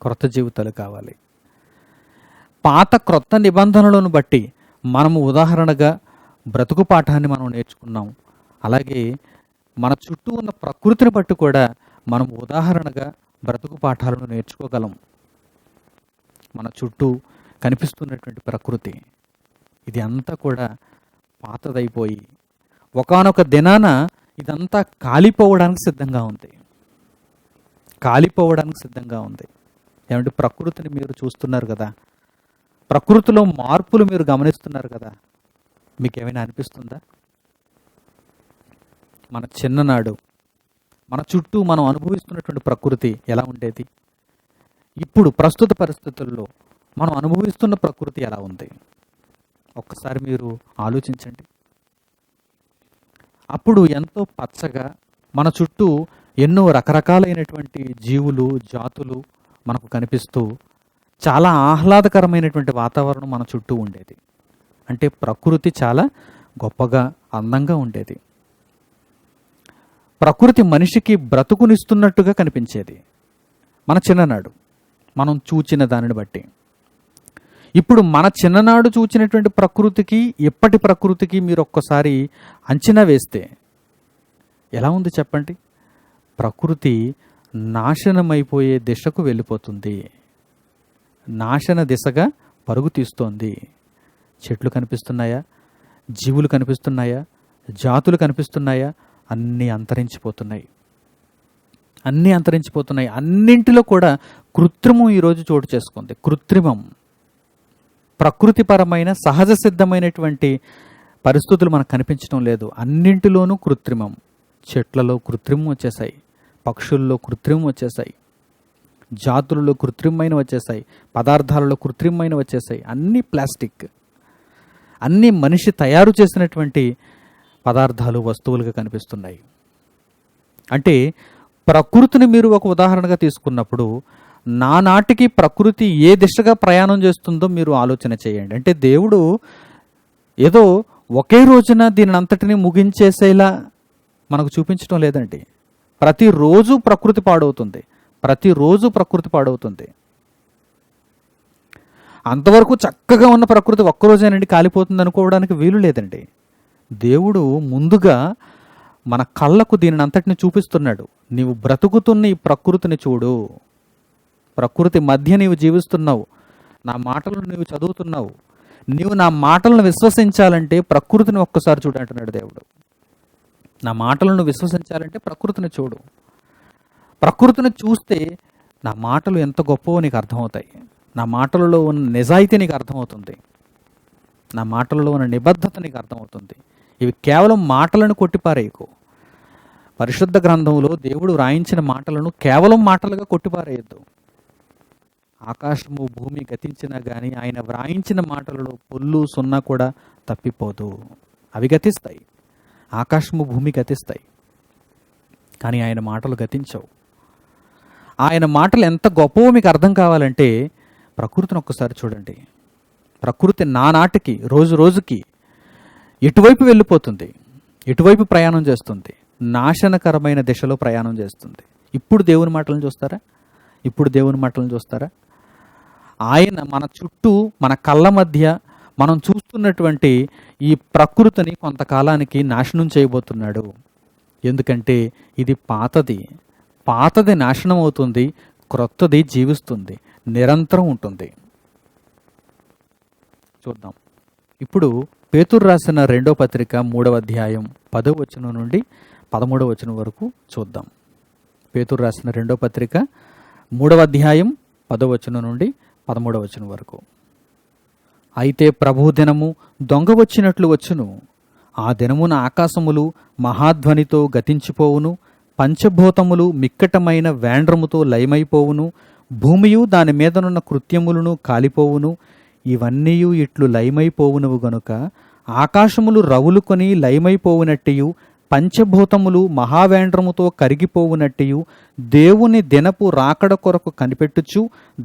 క్రొత్త జీవితాలు కావాలి. పాత క్రొత్త నిబంధనలను బట్టి మనము ఉదాహరణగా బ్రతుకు పాఠాన్ని మనం నేర్చుకున్నాం. అలాగే మన చుట్టూ ఉన్న ప్రకృతిని బట్టి కూడా మనం ఉదాహరణగా బ్రతుకు పాఠాలను నేర్చుకోగలం. మన చుట్టూ కనిపిస్తున్నటువంటి ప్రకృతి ఇది అంతా కూడా పాతదైపోయి ఒకానొక దినాన ఇదంతా కాలిపోవడానికి సిద్ధంగా ఉంది, కాలిపోవడానికి సిద్ధంగా ఉంది. ఏమంటే ప్రకృతిని మీరు చూస్తున్నారు కదా, ప్రకృతిలో మార్పులు మీరు గమనిస్తున్నారు కదా, మీకేమైనా అనిపిస్తుందా? మన చిన్ననాడు మన చుట్టూ మనం అనుభవిస్తున్నటువంటి ప్రకృతి ఎలా ఉండేది, ఇప్పుడు ప్రస్తుత పరిస్థితుల్లో మనం అనుభవిస్తున్న ప్రకృతి ఎలా ఉంది? ఒక్కసారి మీరు ఆలోచించండి. అప్పుడు ఎంతో పచ్చగా మన చుట్టూ ఎన్నో రకరకాలైనటువంటి జీవులు జాతులు మనకు కనిపిస్తూ చాలా ఆహ్లాదకరమైనటువంటి వాతావరణం మన చుట్టూ ఉండేది. అంటే ప్రకృతి చాలా గొప్పగా అందంగా ఉండేది. ప్రకృతి మనిషికి బ్రతుకునిస్తున్నట్టుగా కనిపించేది మన చిన్ననాడు మనం చూచిన దానిని బట్టి. ఇప్పుడు మన చిన్ననాడు చూచినటువంటి ప్రకృతికి ఇప్పటి ప్రకృతికి మీరు ఒక్కసారి అంచనా వేస్తే ఎలా ఉంది చెప్పండి? ప్రకృతి నాశనమైపోయే దిశకు వెళ్ళిపోతుంది, నాశన దిశగా పరుగు తీస్తోంది. చెట్లు కనిపిస్తున్నాయా, జీవులు కనిపిస్తున్నాయా, జాతులు కనిపిస్తున్నాయా? అన్నీ అంతరించిపోతున్నాయి, అన్నీ అంతరించిపోతున్నాయి. అన్నింటిలో కూడా కృత్రిమం ఈరోజు చోటు చేసుకుంది. కృత్రిమం, ప్రకృతిపరమైన సహజ సిద్ధమైనటువంటి పరిస్థితులు మనకు కనిపించడం లేదు. అన్నింటిలోనూ కృత్రిమం. చెట్లలో కృత్రిమం వచ్చేసాయి, పక్షుల్లో కృత్రిమం వచ్చేసాయి, జాతులలో కృత్రిమైన వచ్చేసాయి, పదార్థాలలో కృత్రిమైన వచ్చేసాయి. అన్నీ ప్లాస్టిక్, అన్నీ మనిషి తయారు చేసినటువంటి పదార్థాలు వస్తువులుగా కనిపిస్తున్నాయి. అంటే ప్రకృతిని మీరు ఒక ఉదాహరణగా తీసుకున్నప్పుడు నానాటికి ప్రకృతి ఏ దిశగా ప్రయాణం చేస్తుందో మీరు ఆలోచన చేయండి. అంటే దేవుడు ఏదో ఒకే రోజున దీని అంతటిని ముగించేసేలా మనకు చూపించడం లేదండి. ప్రతిరోజు ప్రకృతి పాడవుతుంది, ప్రతిరోజు ప్రకృతి పాడవుతుంది. అంతవరకు చక్కగా ఉన్న ప్రకృతి ఒక్కరోజేనండి కాలిపోతుంది అనుకోవడానికి వీలు లేదండి. దేవుడు ముందుగా మన కళ్ళకు దీనిని అంతటిని చూపిస్తున్నాడు. నీవు బ్రతుకుతున్న ఈ ప్రకృతిని చూడు, ప్రకృతి మధ్య నీవు జీవిస్తున్నావు, నా మాటలను నీవు చదువుతున్నావు, నీవు నా మాటలను విశ్వసించాలంటే ప్రకృతిని ఒక్కసారి చూడు అంటున్నాడు దేవుడు. నా మాటలను విశ్వసించాలంటే ప్రకృతిని చూడు. ప్రకృతిని చూస్తే నా మాటలు ఎంత గొప్పవో నీకు అర్థమవుతాయి, నా మాటలలో ఉన్న నిజాయితీ నీకు అర్థమవుతుంది, నా మాటలలో ఉన్న నిబద్ధత నీకు అర్థమవుతుంది. ఇవి కేవలం మాటలను కొట్టిపారేయకు. పరిశుద్ధ గ్రంథంలో దేవుడు వ్రాయించిన మాటలను కేవలం మాటలుగా కొట్టిపారేయద్దు. ఆకాశము భూమి గతించినా కానీ ఆయన వ్రాయించిన మాటలలో పొల్లు సున్నా కూడా తప్పిపోదు. అవి గతిస్తాయి, ఆకాశము భూమి గతిస్తాయి, కానీ ఆయన మాటలు గతించవు. ఆయన మాటలు ఎంత గొప్పవో మీకు అర్థం కావాలంటే ప్రకృతిని ఒక్కసారి చూడండి. ప్రకృతి నానాటికి రోజు రోజుకి ఎటువైపు వెళ్ళిపోతుంది, ఎటువైపు ప్రయాణం చేస్తుంది, నాశనకరమైన దిశలో ప్రయాణం చేస్తుంది. ఇప్పుడు దేవుని మాటలను చూస్తారా? ఇప్పుడు దేవుని మాటలను చూస్తారా? ఆయన మన చుట్టూ మన కళ్ళ మధ్య మనం చూస్తున్నటువంటి ఈ ప్రకృతిని కొంతకాలానికి నాశనం చేయబోతున్నాడు. ఎందుకంటే ఇది పాతది, పాతది నాశనం అవుతుంది, క్రొత్తది జీవిస్తుంది, నిరంతరం ఉంటుంది. చూద్దాం. ఇప్పుడు పేతురు రాసిన 2వ పత్రిక 3వ అధ్యాయం 10వ వచనం నుండి 13వ వచనం వరకు చూద్దాం. పేతురు రాసిన 2వ పత్రిక 3వ అధ్యాయం 10వ వచనం నుండి 13వ వచనం వరకు. అయితే ప్రభు దినము దొంగ వచ్చినట్లు వచ్చును, ఆ దినమున ఆకాశములు మహాధ్వనితో గతించిపోవును, పంచభూతములు మిక్కటమైన వేండ్రముతో లయమైపోవును, భూమియు దాని మీదనున్న కృత్యములను కాలిపోవును. ఇవన్నీయు ఇట్లు లయమైపోవునవు గనుక ఆకాశములు రవులుకొని లయమైపోవునట్టియు పంచభూతములు మహావేంద్రముతో కరిగిపోవునట్టియు దేవుని దినపు రాకడ కొరకు కనిపెట్టుచు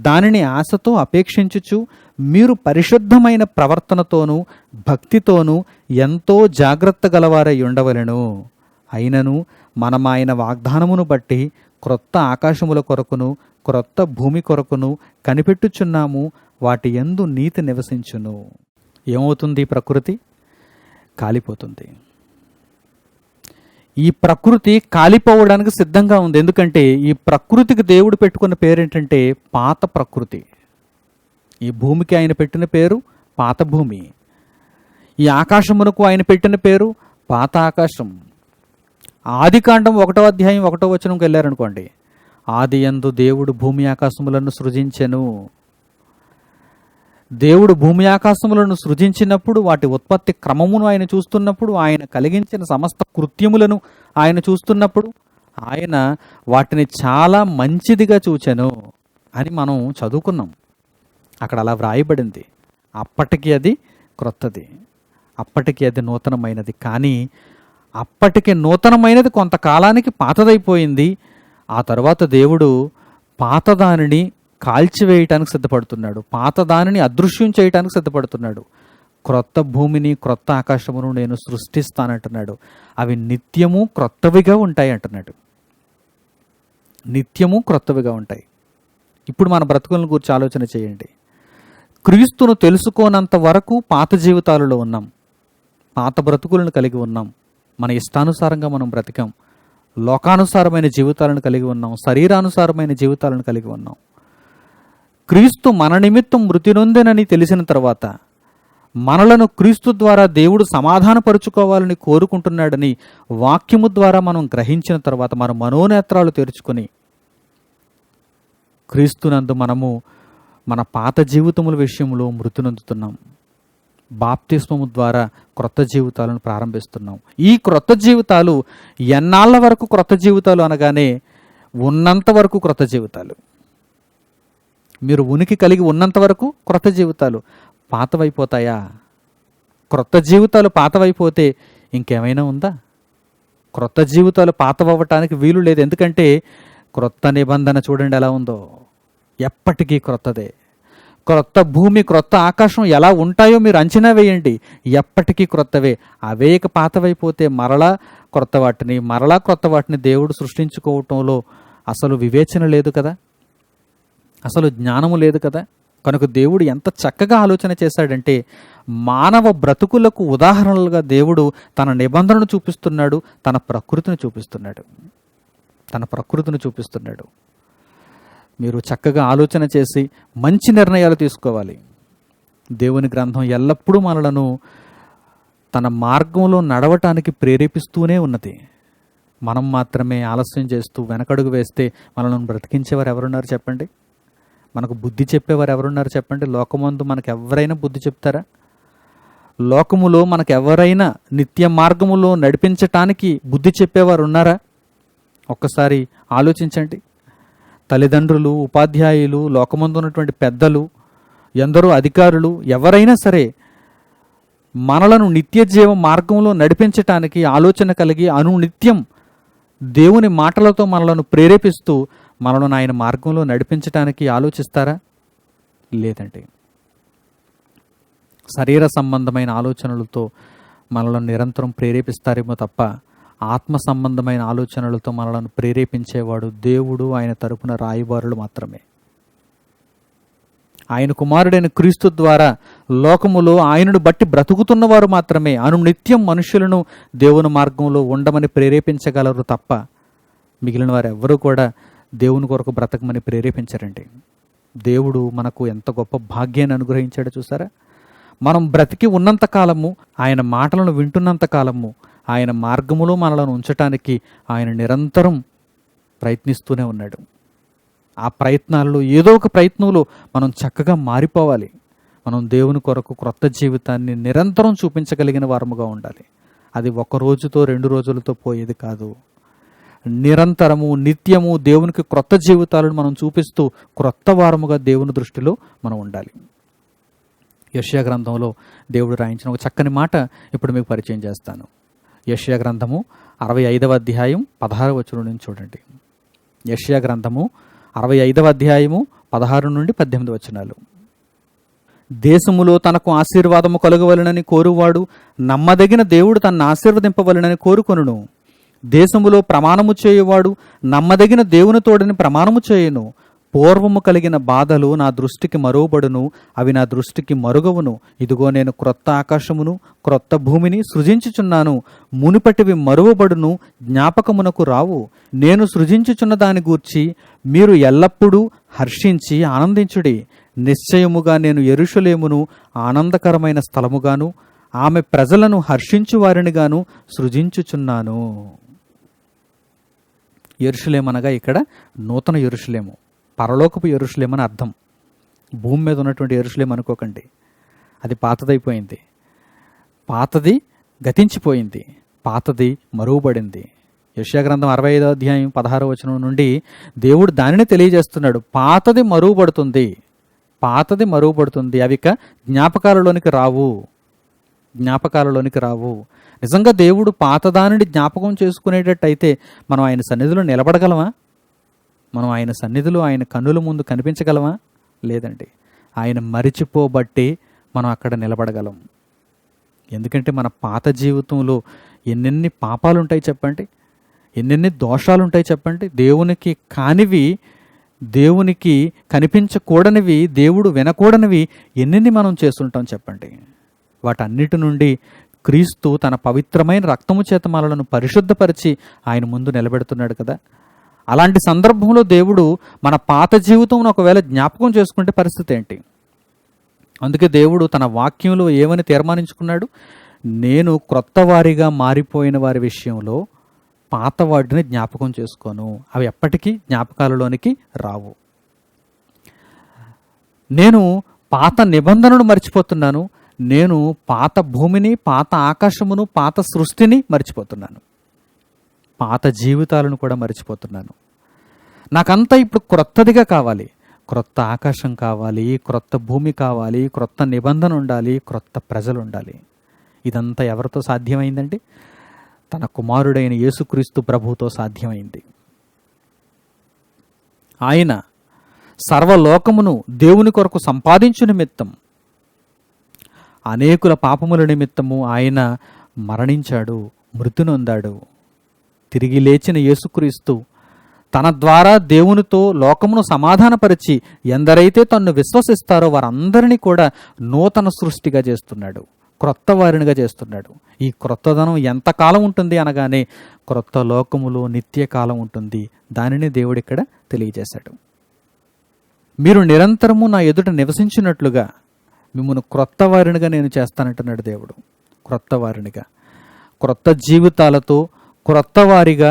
దానిని ఆశతో అపేక్షించుచు మీరు పరిశుద్ధమైన ప్రవర్తనతోనూ భక్తితోనూ ఎంతో జాగ్రత్త గలవారై ఉండవలెను. అయినను మనమాయన వాగ్దానమును బట్టి క్రొత్త ఆకాశముల కొరకును క్రొత్త భూమి కొరకును కనిపెట్టుచున్నాము. వాటి యందు నీతి నివసించును. ఏమవుతుంది? ప్రకృతి కాలిపోతుంది. ఈ ప్రకృతి కాలిపోవడానికి సిద్ధంగా ఉంది. ఎందుకంటే ఈ ప్రకృతికి దేవుడు పెట్టుకున్న పేరేంటంటే పాత ప్రకృతి. ఈ భూమికి ఆయన పెట్టిన పేరు పాత భూమి. ఈ ఆకాశమునకు ఆయన పెట్టిన పేరు పాత ఆకాశం. ఆదికాండం 1వ అధ్యాయం 1వ వచనంకి వెళ్ళారనుకోండి, ఆదియందు దేవుడు భూమి ఆకాశములను సృజించెను. దేవుడు భూమి ఆకాశములను సృజించినప్పుడు వాటి ఉత్పత్తి క్రమమును ఆయన చూస్తున్నప్పుడు, ఆయన కలిగించిన సమస్త కృత్యములను ఆయన చూస్తున్నప్పుడు ఆయన వాటిని చాలా మంచిదిగా చూచెను అని మనం చదువుకున్నాం. అక్కడ అలా వ్రాయబడింది. అప్పటికి అది క్రొత్తది, అప్పటికి అది నూతనమైనది. కానీ అప్పటికి నూతనమైనది కొంతకాలానికి పాతదైపోయింది. ఆ తర్వాత దేవుడు పాతదానిని కాల్చివేయటానికి సిద్ధపడుతున్నాడు, పాతదానిని అదృశ్యం చేయటానికి సిద్ధపడుతున్నాడు. క్రొత్త భూమిని క్రొత్త ఆకాశమును నేను సృష్టిస్తానంటున్నాడు. అవి నిత్యము క్రొత్తవిగా ఉంటాయి అంటున్నాడు. నిత్యము క్రొత్తవిగా ఉంటాయి. ఇప్పుడు మన బ్రతుకులను గురించి ఆలోచన చేయండి. క్రీస్తును తెలుసుకోనంత వరకు పాత జీవితాలలో ఉన్నాం, పాత బ్రతుకులను కలిగి ఉన్నాం. మన ఇష్టానుసారంగా మనం బ్రతికాం, లోకానుసారమైన జీవితాలను కలిగి ఉన్నాం, శరీరానుసారమైన జీవితాలను కలిగి ఉన్నాం. క్రీస్తు మన నిమిత్తం మృతి నొందెనని తెలిసిన తర్వాత, మనలను క్రీస్తు ద్వారా దేవుడు సమాధానపరుచుకోవాలని కోరుకుంటున్నాడని వాక్యము ద్వారా మనం గ్రహించిన తర్వాత మన మనోనేత్రాలు తెరుచుకొని క్రీస్తునందు మనము మన పాత జీవితముల విషయంలో మృతి నొందుతున్నాం. బాప్తిస్మము ద్వారా క్రొత్త జీవితాలను ప్రారంభిస్తున్నాం. ఈ క్రొత్త జీవితాలు ఎన్నాళ్ళ వరకు క్రొత్త జీవితాలు అనగానే ఉన్నంత వరకు క్రొత్త జీవితాలు. మీరు ఉనికి కలిగి ఉన్నంత వరకు క్రొత్త జీవితాలు. పాతవైపోతాయా? క్రొత్త జీవితాలు పాతవైపోతే ఇంకేమైనా ఉందా? క్రొత్త జీవితాలు పాతవవ్వటానికి వీలు లేదు. ఎందుకంటే క్రొత్త నిబంధన చూడండి ఎలా ఉందో, ఎప్పటికీ క్రొత్తదే. క్రొత్త భూమి క్రొత్త ఆకాశం ఎలా ఉంటాయో మీరు అంచనా వేయండి, ఎప్పటికీ క్రొత్తవే. అవే పాతవైపోతే మరలా క్రొత్త వాటిని దేవుడు సృష్టించుకోవటంలో అసలు వివేచన లేదు కదా, అసలు జ్ఞానము లేదు కదా. కనుక దేవుడు ఎంత చక్కగా ఆలోచన చేశాడంటే, మానవ బ్రతుకులకు ఉదాహరణలుగా దేవుడు తన నిబంధనను చూపిస్తున్నాడు, తన ప్రకృతిని చూపిస్తున్నాడు. మీరు చక్కగా ఆలోచన చేసి మంచి నిర్ణయాలు తీసుకోవాలి. దేవుని గ్రంథం ఎల్లప్పుడూ మనలను తన మార్గంలో నడవటానికి ప్రేరేపిస్తూనే ఉన్నది. మనం మాత్రమే ఆలస్యం చేస్తూ వెనకడుగు వేస్తే మనల్ని బ్రతికించేవారు ఎవరున్నారు చెప్పండి? మనకు బుద్ధి చెప్పేవారు ఎవరున్నారు చెప్పండి? లోకమందు మనకు ఎవరైనా బుద్ధి చెప్తారా? లోకములో మనకు ఎవరైనా నిత్య మార్గములో నడిపించటానికి బుద్ధి చెప్పేవారు ఉన్నారా? ఒక్కసారి ఆలోచించండి. తల్లిదండ్రులు, ఉపాధ్యాయులు, లోకమందు ఉన్నటువంటి పెద్దలు, ఎందరో అధికారులు, ఎవరైనా సరే మనలను నిత్య జీవ మార్గంలో నడిపించటానికి ఆలోచన కలిగి అనునిత్యం దేవుని మాటలతో మనలను ప్రేరేపిస్తూ మనలను ఆయన మార్గంలో నడిపించటానికి ఆలోచిస్తారా? లేదండి. శరీర సంబంధమైన ఆలోచనలతో మనలను నిరంతరం ప్రేరేపిస్తారేమో తప్ప ఆత్మ సంబంధమైన ఆలోచనలతో మనలను ప్రేరేపించేవాడు దేవుడు, ఆయన తరపున రాయబారులు మాత్రమే. ఆయన కుమారుడైన క్రీస్తు ద్వారా లోకములో ఆయనను బట్టి బ్రతుకుతున్నవారు మాత్రమే అనునిత్యం మనుషులను దేవుని మార్గంలో ఉండమని ప్రేరేపించగలరు తప్ప మిగిలిన వారు ఎవ్వరూ కూడా దేవుని కొరకు బ్రతకమని ప్రేరేపించరండి. దేవుడు మనకు ఎంత గొప్ప భాగ్యాన్ని అనుగ్రహించాడో చూసారా? మనం బ్రతికి ఉన్నంత కాలము, ఆయన మాటలను వింటున్నంత కాలము, ఆయన మార్గములో మనలను ఉంచటానికి ఆయన నిరంతరం ప్రయత్నిస్తూనే ఉన్నాడు. ఆ ప్రయత్నాలలో ఏదో ఒక ప్రయత్నంలో మనం చక్కగా మారిపోవాలి. మనం దేవుని కొరకు క్రొత్త జీవితాన్ని నిరంతరం చూపించగలిగిన వారముగా ఉండాలి. అది ఒక రోజుతో 2 రోజులతో పోయేది కాదు. నిరంతరము నిత్యము దేవునికి క్రొత్త జీవితాలను మనం చూపిస్తూ క్రొత్త వారముగా దేవుని దృష్టిలో మనం ఉండాలి. యెషయా గ్రంథంలో దేవుడు రాయించిన ఒక చక్కని మాట ఇప్పుడు మీకు పరిచయం చేస్తాను. యెషయా గ్రంథము 65వ అధ్యాయం 16వ వచనం నుంచి చూడండి. యెషయా గ్రంథము 65వ అధ్యాయము 16 నుండి 18 వచనాలు. దేశములో తనకు ఆశీర్వాదము కలుగవలనని కోరువాడు నమ్మదగిన దేవుడు తనను ఆశీర్వదింపవలనని కోరుకొనును. దేశములో ప్రమాణము చేయువాడు నమ్మదగిన దేవుని తోడని ప్రమాణము చేయును. పూర్వము కలిగిన బాధలు నా దృష్టికి మరువబడును, అవి నా దృష్టికి మరుగవును. ఇదిగో నేను క్రొత్త ఆకాశమును క్రొత్త భూమిని సృజించుచున్నాను, మునుపటివి మరువబడును, జ్ఞాపకమునకు రావు. నేను సృజించుచున్న దాని గూర్చి మీరు ఎల్లప్పుడూ హర్షించి ఆనందించుడి. నిశ్చయముగా నేను యెరూషలేమును ఆనందకరమైన స్థలముగాను ఆమె ప్రజలను హర్షించు వారినిగాను సృజించుచున్నాను. యెరూషలేము అనగా ఇక్కడ నూతన యెరూషలేము, పరలోకపు యెరూషలేము అని అర్థం. భూమి మీద ఉన్నటువంటి యెరూషలేము అనుకోకండి, అది పాతదైపోయింది. పాతది గతించిపోయింది, పాతది మరువబడింది. యెషయా గ్రంథం 65వ అధ్యాయం 16వ వచనం నుండి దేవుడు దానిని తెలియజేస్తున్నాడు. పాతది మరువబడుతుంది, పాతది మరువబడుతుంది, అవి ఇక జ్ఞాపకాలలోనికి రావు, జ్ఞాపకాలలోనికి రావు. నిజంగా దేవుడు పాతదానిని జ్ఞాపకం చేసుకునేటట్టయితే మనం ఆయన సన్నిధిలో నిలబడగలమా? మనం ఆయన సన్నిధిలో ఆయన కన్నుల ముందు కనిపించగలమా? లేదండి. ఆయన మరిచిపోబట్టి మనం అక్కడ నిలబడగలం. ఎందుకంటే మన పాత జీవితంలో ఎన్నెన్ని పాపాలు ఉంటాయి చెప్పండి, ఎన్నెన్ని దోషాలు ఉంటాయి చెప్పండి. దేవునికి కానివి, దేవునికి కనిపించకూడనివి, దేవుడు వినకూడనివి ఎన్నెన్ని మనం చేస్తుంటాం చెప్పండి. వాటన్నిటి నుండి క్రీస్తు తన పవిత్రమైన రక్తము చేత మనలను పరిశుద్ధపరిచి ఆయన ముందు నిలబెడుతున్నాడు కదా. అలాంటి సందర్భంలో దేవుడు మన పాత జీవితం ఒకవేళ జ్ఞాపకం చేసుకుంటే పరిస్థితి ఏంటి? అందుకే దేవుడు తన వాక్యంలో ఏమని తీర్మానించుకున్నాడు? నేను క్రొత్త వారిగా మారిపోయిన వారి విషయంలో పాత వాటిని జ్ఞాపకం చేసుకోను, అవి ఎప్పటికీ జ్ఞాపకాలలోనికి రావు. నేను పాత నిబంధనను మర్చిపోతున్నాను, నేను పాత భూమిని, పాత ఆకాశమును, పాత సృష్టిని మర్చిపోతున్నాను, పాత జీవితాలను కూడా మర్చిపోతున్నాను. నాకంతా ఇప్పుడు క్రొత్తదిగా కావాలి, క్రొత్త ఆకాశం కావాలి, క్రొత్త భూమి కావాలి, క్రొత్త నిబంధన ఉండాలి, క్రొత్త ప్రజలు ఉండాలి. ఇదంతా ఎవరితో సాధ్యమైందండి? తన కుమారుడైన యేసుక్రీస్తు ప్రభువుతో సాధ్యమైంది. ఆయన సర్వలోకమును దేవుని కొరకు సంపాదించు నిమిత్తం, అనేకుల పాపముల నిమిత్తము ఆయన మరణించాడు, మృతి నొందాడు. తిరిగి లేచిన యేసుక్రీస్తు తన ద్వారా దేవునితో లోకమును సమాధానపరిచి ఎందరైతే తన్ను విశ్వసిస్తారో వారందరినీ కూడా నూతన సృష్టిగా చేస్తున్నాడు, క్రొత్త వారినిగా చేస్తున్నాడు. ఈ క్రొత్తదనం ఎంతకాలం ఉంటుంది అనగానే క్రొత్త లోకములో నిత్యకాలం ఉంటుంది. దానిని దేవుడు ఇక్కడ తెలియజేశాడు. మీరు నిరంతరము నా ఎదుట నివసించినట్లుగా మిమ్మల్ని క్రొత్త వారినిగా నేను చేస్తానంటున్నాడు దేవుడు. క్రొత్త వారినిగా, క్రొత్త జీవితాలతో క్రొత్త వారిగా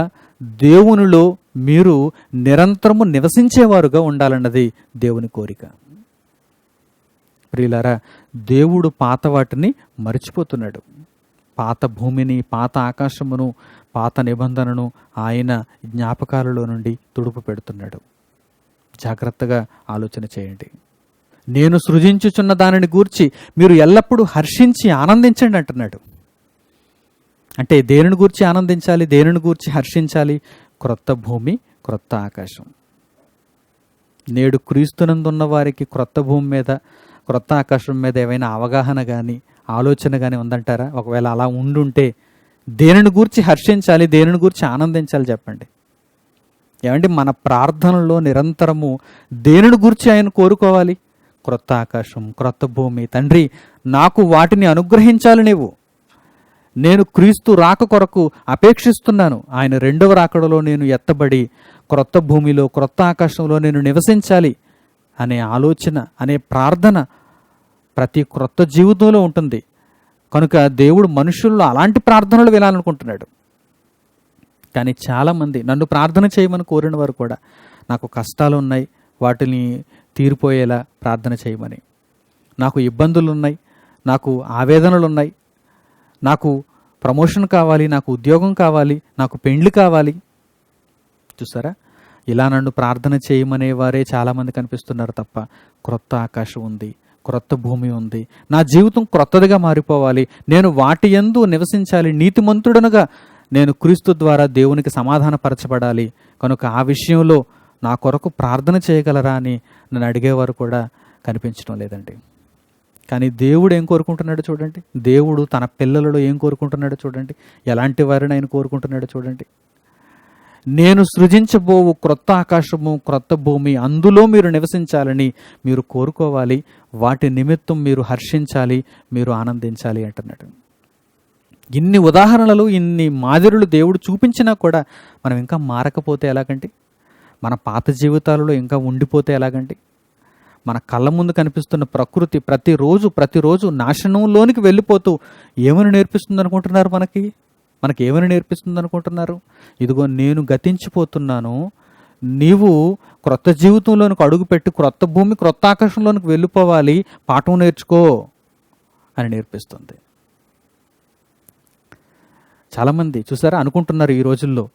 దేవునిలో మీరు నిరంతరము నివసించేవారుగా ఉండాలన్నది దేవుని కోరిక. ప్రియులారా, దేవుడు పాత వాటిని మర్చిపోతున్నాడు. పాత భూమిని, పాత ఆకాశమును, పాత నిబంధనను ఆయన జ్ఞాపకాలలో నుండి తుడుపు పెడుతున్నాడు. జాగ్రత్తగా ఆలోచన చేయండి. నేను సృజించుచున్న దానిని గూర్చి మీరు ఎల్లప్పుడూ హర్షించి ఆనందించండి అంటున్నాడు. అంటే దేనిని గూర్చి ఆనందించాలి, దేనిని గూర్చి హర్షించాలి? క్రొత్త భూమి, క్రొత్త ఆకాశం. నేడు క్రీస్తునందున్న వారికి క్రొత్త భూమి మీద, క్రొత్త ఆకాశం మీద ఏమైనా అవగాహన కానీ ఆలోచన కానీ ఉందంటారా? ఒకవేళ అలా ఉండుంటే దేనిని గూర్చి హర్షించాలి, దేనిని గూర్చి ఆనందించాలి చెప్పండి. ఏమంటే మన ప్రార్థనలో నిరంతరము దేనిని గూర్చి ఆయన కోరుకోవాలి? క్రొత్త ఆకాశం, క్రొత్త భూమి. తండ్రి, నాకు వాటిని అనుగ్రహించాలి నీవు. నేను క్రీస్తు రాక కొరకు అపేక్షిస్తున్నాను. ఆయన రెండవ రాకడలో నేను ఎత్తబడి క్రొత్త భూమిలో, క్రొత్త ఆకాశంలో నేను నివసించాలి అనే ఆలోచన, అనే ప్రార్థన ప్రతి క్రొత్త జీవితంలో ఉంటుంది. కనుక దేవుడు మనుషుల్లో అలాంటి ప్రార్థనలు వినాలనుకుంటున్నాడు. కానీ చాలామంది నన్ను ప్రార్థన చేయమని కోరిన వారు కూడా, నాకు కష్టాలు ఉన్నాయి, వాటిని తీరిపోయేలా ప్రార్థన చేయమని, నాకు ఇబ్బందులు ఉన్నాయి, నాకు ఆవేదనలు ఉన్నాయి, నాకు ప్రమోషన్ కావాలి, నాకు ఉద్యోగం కావాలి, నాకు పెండ్లి కావాలి. చూసారా, ఇలా నన్ను ప్రార్థన చేయమనే వారే చాలామంది కనిపిస్తున్నారు తప్ప క్రొత్త ఆకాశం ఉంది, క్రొత్త భూమి ఉంది. నా జీవితం క్రొత్తదిగా మారిపోవాలి. నేను వాటి యందు నివసించాలి. నీతిమంతుడనుగా నేను క్రీస్తు ద్వారా దేవునికి సమాధానపరచబడాలి. కనుక ఆ విషయంలో నా కొరకు ప్రార్థన చేయగలరా అని నన్ను అడిగేవారు కూడా కనిపించడం లేదండి. కానీ దేవుడు ఏం కోరుకుంటున్నాడో చూడండి. దేవుడు తన పిల్లలలో ఏం కోరుకుంటున్నాడో చూడండి. ఎలాంటి వారిని ఆయన కోరుకుంటున్నాడో చూడండి. నేను సృజించబోవు క్రొత్త ఆకాశము, క్రొత్త భూమి, అందులో మీరు నివసించాలని మీరు కోరుకోవాలి. వాటి నిమిత్తం మీరు హర్షించాలి, మీరు ఆనందించాలి అంటున్నాడు. ఇన్ని ఉదాహరణలు, ఇన్ని మాదిరులు దేవుడు చూపించినా కూడా మనం ఇంకా మారకపోతే ఎలాగండి? మన పాత జీవితాలలో ఇంకా ఉండిపోతే ఎలాగండి? మన కళ్ళ ముందు కనిపిస్తున్న ప్రకృతి ప్రతిరోజు నాశనంలోనికి వెళ్ళిపోతూ ఏమని నేర్పిస్తుంది అనుకుంటున్నారు? మనకి ఏమని నేర్పిస్తుంది అనుకుంటున్నారు? ఇదిగో నేను గతించిపోతున్నాను, నీవు క్రొత్త జీవితంలోనికి అడుగుపెట్టి క్రొత్త భూమి, క్రొత్త ఆకాశంలోనికి వెళ్ళిపోవాలి, పాఠం నేర్చుకో అని నేర్పిస్తుంది. చాలామంది చూసారా అనుకుంటున్నారు ఈ రోజుల్లో,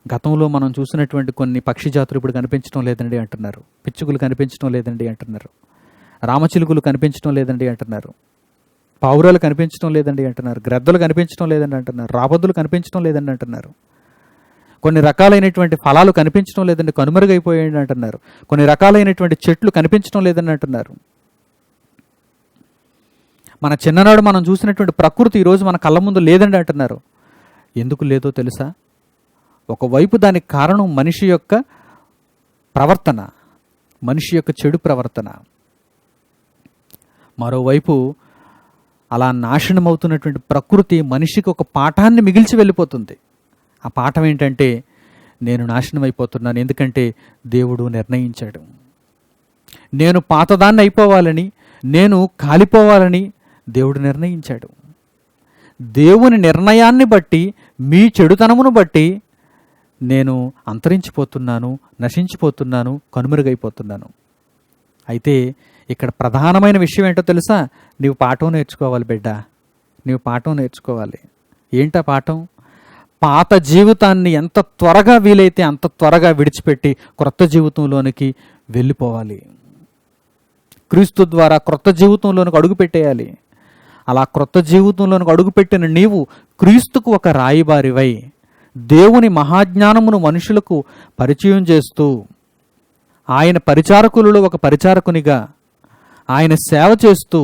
గతంలో మనం చూసినటువంటి కొన్ని పక్షి జాతులు ఇప్పుడు కనిపించడం లేదండి అంటున్నారు. పిచ్చుకలు కనిపించడం లేదండి అంటున్నారు. రామచిలుకలు కనిపించడం లేదండి అంటున్నారు. పావురాలు కనిపించడం లేదండి అంటున్నారు. గ్రద్దలు కనిపించడం లేదండి అంటున్నారు. రాబద్దులు కనిపించడం లేదండి అంటున్నారు. కొన్ని రకాలైనటువంటి ఫలాలు కనిపించడం లేదండి, కనుమరుగైపోయాయి అంటున్నారు. కొన్ని రకాలైనటువంటి చెట్లు కనిపించడం లేదని అంటున్నారు. మన చిన్ననాడు మనం చూసినటువంటి ప్రకృతి ఈరోజు మన కళ్ళ ముందు లేదండి అంటున్నారు. ఎందుకు లేదో తెలుసా? ఒకవైపు దానికి కారణం మనిషి యొక్క ప్రవర్తన, మనిషి యొక్క చెడు ప్రవర్తన. మరోవైపు అలా నాశనం అవుతున్నటువంటి ప్రకృతి మనిషికి ఒక పాఠాన్ని మిగిల్చి వెళ్ళిపోతుంది. ఆ పాఠం ఏంటంటే, నేను నాశనం అయిపోతున్నాను, ఎందుకంటే దేవుడు నిర్ణయించాడు. నేను పాతదాన్ని అయిపోవాలని, నేను కాలిపోవాలని దేవుడు నిర్ణయించాడు. దేవుని నిర్ణయాన్ని బట్టి, మీ చెడుతనమును బట్టి నేను అంతరించిపోతున్నాను, నశించిపోతున్నాను, కనుమరుగైపోతున్నాను. అయితే ఇక్కడ ప్రధానమైన విషయం ఏంటో తెలుసా? నీవు పాఠం నేర్చుకోవాలి బిడ్డ, నీవు పాఠం నేర్చుకోవాలి. ఏంటా పాఠం? పాత జీవితాన్ని ఎంత త్వరగా వీలైతే అంత త్వరగా విడిచిపెట్టి క్రొత్త జీవితంలోనికి వెళ్ళిపోవాలి. క్రీస్తు ద్వారా క్రొత్త జీవితంలోనికి అడుగుపెట్టేయాలి. అలా క్రొత్త జీవితంలోనికి అడుగుపెట్టిన నీవు క్రీస్తుకు ఒక రాయబారివై దేవుని మహాజ్ఞానమును మనుషులకు పరిచయం చేస్తూ, ఆయన పరిచారకులలో ఒక పరిచారకునిగా ఆయన సేవ చేస్తూ,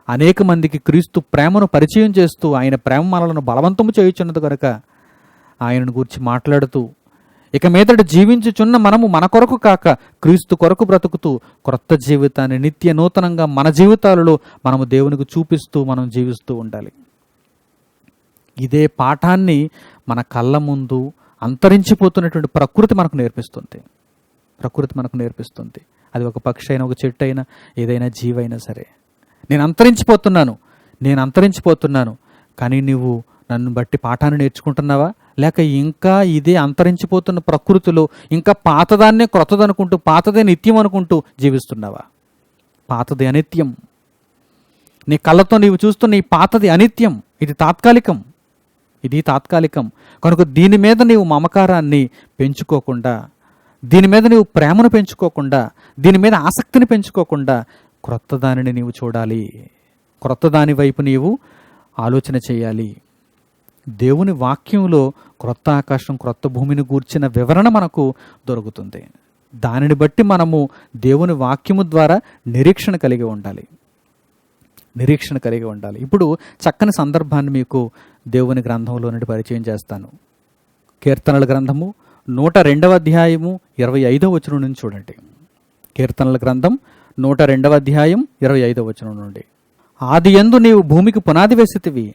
అనేక మందికి క్రీస్తు ప్రేమను పరిచయం చేస్తూ, ఆయన ప్రేమ మనలను బలవంతము చేయుచున్నది కనుక ఆయనను గురించి మాట్లాడుతూ, ఇక మీదట జీవించుచున్న మనము మన కొరకు కాక క్రీస్తు కొరకు బ్రతుకుతూ క్రొత్త జీవితాన్ని నిత్య నూతనంగా మన జీవితాలలో మనము దేవునికి చూపిస్తూ మనం జీవిస్తూ ఉండాలి. ఇదే పాఠాన్ని మన కళ్ళ ముందు అంతరించిపోతున్నటువంటి ప్రకృతి మనకు నేర్పిస్తుంది. అది ఒక పక్షి అయినా, ఒక చెట్టు అయినా, ఏదైనా జీవైనా సరే. నేను అంతరించిపోతున్నాను, కానీ నువ్వు నన్ను బట్టి పాఠాన్ని నేర్చుకుంటున్నావా? లేక ఇంకా ఇదే అంతరించిపోతున్న ప్రకృతిలో ఇంకా పాతదాన్నే క్రొత్తదనుకుంటూ, పాతదే నిత్యం అనుకుంటూ జీవిస్తున్నావా? పాతది అనిత్యం. నీ కళ్ళతో నీవు చూస్తున్న ఈ పాతది అనిత్యం. ఇది తాత్కాలికం. కనుక దీని మీద నీవు మమకారాన్ని పెంచుకోకుండా, దీని మీద నీవు ప్రేమను పెంచుకోకుండా, దీని మీద ఆసక్తిని పెంచుకోకుండా క్రొత్త దానిని నీవు చూడాలి. క్రొత్త దాని వైపు నీవు ఆలోచన చేయాలి. దేవుని వాక్యంలో క్రొత్త ఆకాశం, క్రొత్త భూమిని గూర్చిన వివరణ మనకు దొరుకుతుంది. దానిని బట్టి మనము దేవుని వాక్యము ద్వారా నిరీక్షణ కలిగి ఉండాలి. ఇప్పుడు చక్కని సందర్భాన్ని మీకు దేవుని గ్రంథంలో నుండి పరిచయం చేస్తాను. కీర్తనల గ్రంథము 102వ అధ్యాయము 25వ వచనం నుంచి చూడండి. కీర్తనల గ్రంథం 102వ అధ్యాయం 25వ వచనం నుండి. ఆదియందు నీవు భూమికి పునాది వేసితివి,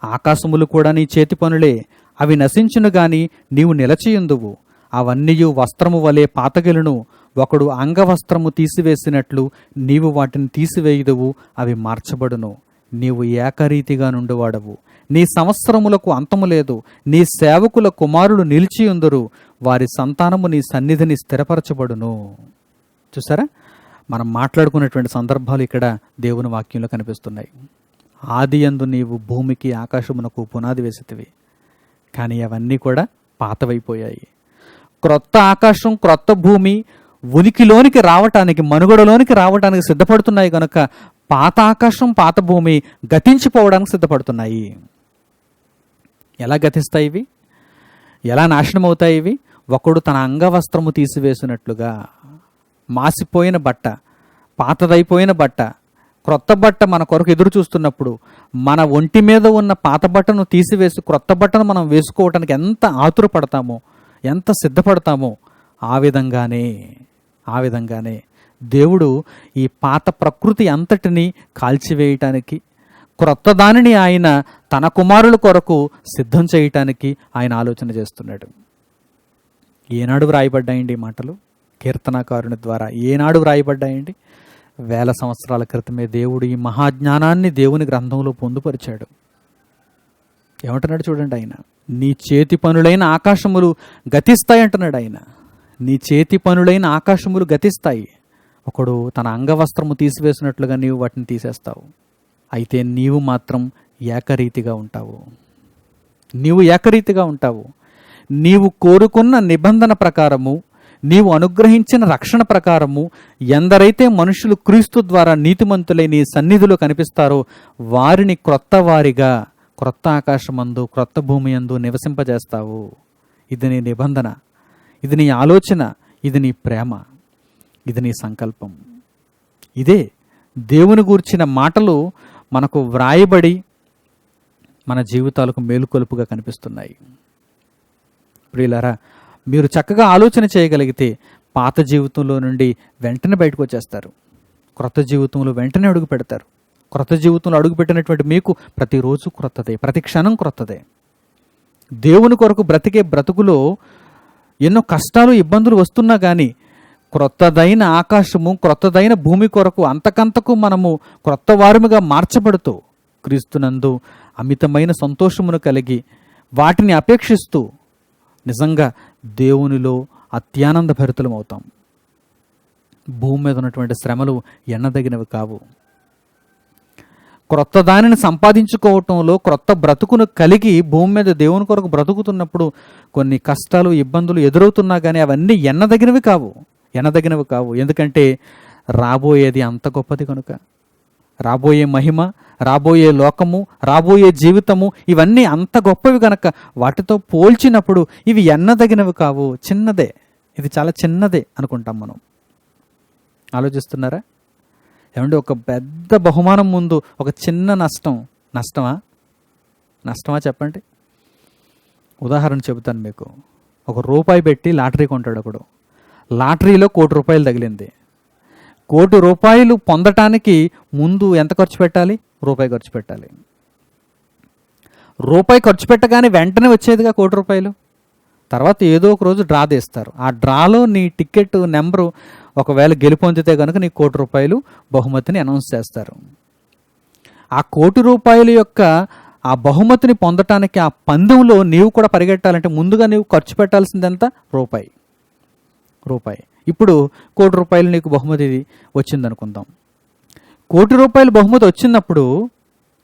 ఆకాశములు కూడా నీ చేతి పనులే. అవి నశించును గాని నీవు నిలచియుందువు. అవన్నీయు వస్త్రము వలె పాతగిలును. ఒకడు అంగవస్త్రము తీసివేసినట్లు నీవు వాటిని తీసివేయుదువు, అవి మార్చబడును. నీవు ఏకరీతిగా నుండివాడవు. నీ సంవత్సరములకు అంతము లేదు. నీ సేవకుల కుమారులు నిలిచియుందురు, వారి సంతానము నీ సన్నిధిని స్థిరపరచబడును. చూసారా, మనం మాట్లాడుకున్నటువంటి సందర్భాలు ఇక్కడ దేవుని వాక్యంలో కనిపిస్తున్నాయి. ఆదియందు నీవు భూమికి ఆకాశమునకు పునాది వేసితివి, కానీ అవన్నీ కూడా పాతవైపోయాయి. క్రొత్త ఆకాశం, క్రొత్త భూమి ఉనికిలోనికి రావటానికి, మనుగడలోనికి రావటానికి సిద్ధపడుతున్నాయి కనుక పాత ఆకాశం పాత భూమి గతించిపోవడానికి సిద్ధపడుతున్నాయి. ఎలా గతిస్తాయి ఇవి? ఎలా నాశనం అవుతాయి ఇవి? ఒకడు తన అంగవస్త్రము తీసివేసినట్లుగా. మాసిపోయిన బట్ట, పాతదైపోయిన బట్ట, క్రొత్త బట్ట మన కొరకు ఎదురు చూస్తున్నప్పుడు మన ఒంటి మీద ఉన్న పాత బట్టను తీసివేసి క్రొత్త బట్టను మనం వేసుకోవటానికి ఎంత ఆతురపడతామో, ఎంత సిద్ధపడతామో, ఆ విధంగానే దేవుడు ఈ పాత ప్రకృతి అంతటిని కాల్చివేయటానికి, క్రొత్త దానిని ఆయన తన కుమారుల కొరకు సిద్ధం చేయటానికి ఆయన ఆలోచన చేస్తున్నాడు. ఏనాడు వ్రాయబడ్డాయండి ఈ మాటలు? కీర్తనాకారుని ద్వారా ఏనాడు వ్రాయబడ్డాయండి? 1000 సంవత్సరాల క్రితమే దేవుడు ఈ మహాజ్ఞానాన్ని దేవుని గ్రంథంలో పొందుపరిచాడు. ఏమంటున్నాడు చూడండి ఆయన, నీ చేతి పనులైన ఆకాశములు గతిస్తాయి అంటున్నాడు ఆయన. నీ చేతి పనులైన ఆకాశములు గతిస్తాయి. ఒకడు తన అంగవస్త్రము తీసివేసినట్లుగా నీవు వాటిని తీసేస్తావు. అయితే నీవు మాత్రం ఏకరీతిగా ఉంటావు. నీవు కోరుకున్న నిబంధన ప్రకారము, నీవు అనుగ్రహించిన రక్షణ ప్రకారము ఎందరైతే మనుషులు క్రీస్తు ద్వారా నీతిమంతులై నీ సన్నిధిలో కనిపిస్తారో వారిని క్రొత్త వారిగా క్రొత్త ఆకాశమందు, క్రొత్త భూమి యందు నివసింపజేస్తావు. ఇది నీ నిబంధన, ఇది నీ ఆలోచన, ఇది నీ ప్రేమ, ఇది నీ సంకల్పం. ఇదే దేవుని గూర్చిన మాటలు మనకు వ్రాయబడి మన జీవితాలకు మేలుకొలుపుగా కనిపిస్తున్నాయి. ప్రియులారా, మీరు చక్కగా ఆలోచన చేయగలిగితే పాత జీవితంలో నుండి వెంటనే బయటకు వచ్చేస్తారు. క్రొత్త జీవితంలో వెంటనే అడుగు పెడతారు. క్రొత్త జీవితంలో అడుగుపెట్టినటువంటి మీకు ప్రతిరోజు క్రొత్తదే, ప్రతి క్షణం క్రొత్తదే. దేవుని కొరకు బ్రతికే బ్రతుకులో ఎన్నో కష్టాలు, ఇబ్బందులు వస్తున్నా కానీ క్రొత్తదైన ఆకాశము, క్రొత్తదైన భూమి కొరకు అంతకంతకు మనము క్రొత్త వారముగా మార్చబడుతూ క్రీస్తునందు అమితమైన సంతోషమును కలిగి వాటిని అపేక్షిస్తూ నిజంగా దేవునిలో అత్యానంద భరితులం అవుతాం. భూమి మీద ఉన్నటువంటి శ్రమలు ఎన్నదగినవి కావు. క్రొత్త దానిని సంపాదించుకోవటంలో, క్రొత్త బ్రతుకును కలిగి భూమి మీద దేవుని కొరకు బ్రతుకుతున్నప్పుడు కొన్ని కష్టాలు, ఇబ్బందులు ఎదురవుతున్నా కానీ అవన్నీ ఎన్నదగినవి కావు. ఎందుకంటే రాబోయేది అంత గొప్పది కనుక. రాబోయే మహిమ, రాబోయే లోకము, రాబోయే జీవితము ఇవన్నీ అంత గొప్పవి కనుక వాటితో పోల్చినప్పుడు ఇవి ఎన్నదగినవి కావు. చిన్నదే, ఇది చాలా చిన్నదే అనుకుంటాం మనం. ఆలోచిస్తున్నారా? ఏమంటే ఒక పెద్ద బహుమానం ముందు ఒక చిన్న నష్టమా చెప్పండి. ఉదాహరణ చెబుతాను మీకు. ₹1 పెట్టి లాటరీ కొంటాడు ఒకడు. లాటరీలో ₹1,00,00,000 తగిలింది. ₹1,00,00,000 పొందటానికి ముందు ఎంత ఖర్చు పెట్టాలి? ₹1 ఖర్చు పెట్టాలి. ₹1 ఖర్చు పెట్టగానే వెంటనే వచ్చేదిగా ₹1,00,00,000. తర్వాత ఏదో ఒక రోజు డ్రా తీస్తారు. ఆ డ్రాలో నీ టికెట్ నెంబరు ఒకవేళ గెలుపొందితే కనుక నీకు ₹1,00,00,000 బహుమతిని అనౌన్స్ చేస్తారు. ఆ ₹1,00,00,000 యొక్క ఆ బహుమతిని పొందటానికి ఆ పందెంలో నీవు కూడా పరిగెట్టాలంటే ముందుగా నీవు ఖర్చు పెట్టాల్సింది ఎంత? ₹1. ఇప్పుడు ₹1,00,00,000 నీకు బహుమతి వచ్చిందనుకుందాం. ₹1,00,00,000 బహుమతి వచ్చినప్పుడు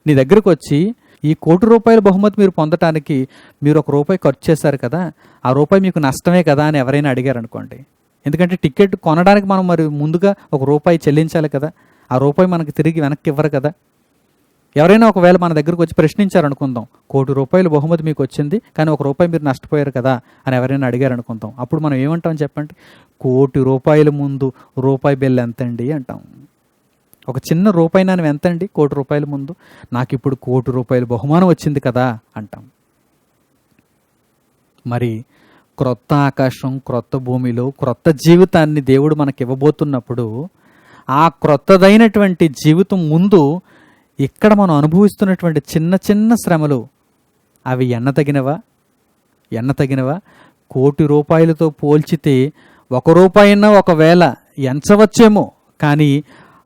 నీ దగ్గరకు వచ్చి ఈ ₹1,00,00,000 బహుమతి మీరు పొందటానికి మీరు ₹1 ఖర్చు చేశారు కదా, ఆ ₹1 మీకు నష్టమే కదా అని ఎవరైనా అడిగారు అనుకోండి. ఎందుకంటే టికెట్ కొనడానికి మనం మరి ముందుగా ₹1 చెల్లించాలి కదా, ఆ ₹1 మనకి తిరిగి వెనక్కి ఇవ్వరు కదా. ఎవరైనా ఒకవేళ మన దగ్గరకు వచ్చి ప్రశ్నించారు అనుకుందాం, ₹1,00,00,000 బహుమతి మీకు వచ్చింది కానీ ₹1 మీరు నష్టపోయారు కదా అని ఎవరైనా అడిగారు అనుకుందాం. అప్పుడు మనం ఏమంటాం చెప్పండి? ₹1,00,00,000 ముందు ₹1 బిల్ ఎంతండి అంటాం. ఒక చిన్న రూపాయి నాణెం ఎంతండి ₹1,00,00,000 ముందు? నాకు ఇప్పుడు ₹1,00,00,000 బహుమానం వచ్చింది కదా అంటాం. మరి క్రొత్త ఆకాశం, క్రొత్త భూమిలో క్రొత్త జీవితాన్ని దేవుడు మనకి ఇవ్వబోతున్నప్పుడు ఆ క్రొత్తదైనటువంటి జీవితం ముందు ఇక్కడ మనం అనుభవిస్తున్నటువంటి చిన్న చిన్న శ్రమలు అవి ఎన్నతగినవా? ₹1,00,00,000తో పోల్చితే ₹1 ఒకవేళ ఎంచవచ్చేమో, కానీ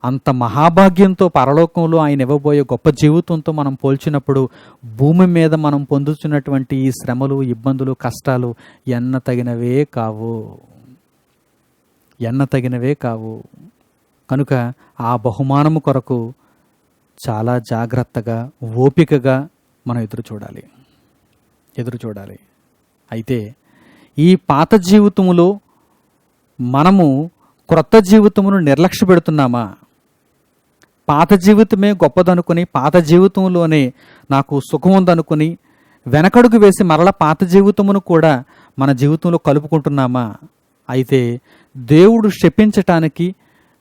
అంత మహాభాగ్యంతో పరలోకంలో ఆయన ఇవ్వబోయే గొప్ప జీవితంతో మనం పోల్చినప్పుడు భూమి మీద మనం పొందుతున్నటువంటి ఈ శ్రమలు, ఇబ్బందులు, కష్టాలు ఎన్నతగినవే కావు. కనుక ఆ బహుమానము కొరకు చాలా జాగ్రత్తగా, ఓపికగా మనం ఎదురు చూడాలి. అయితే ఈ పాత జీవితంలో మనము క్రొత్త జీవితమును నిర్లక్ష్య పెడుతున్నామా? పాత జీవితమే గొప్పదనుకుని, పాత జీవితంలోనే నాకు సుఖం ఉందనుకుని వెనకడుగు వేసి మరలా పాత జీవితమును కూడా మన జీవితంలో కలుపుకుంటున్నామా? అయితే దేవుడు శపించటానికి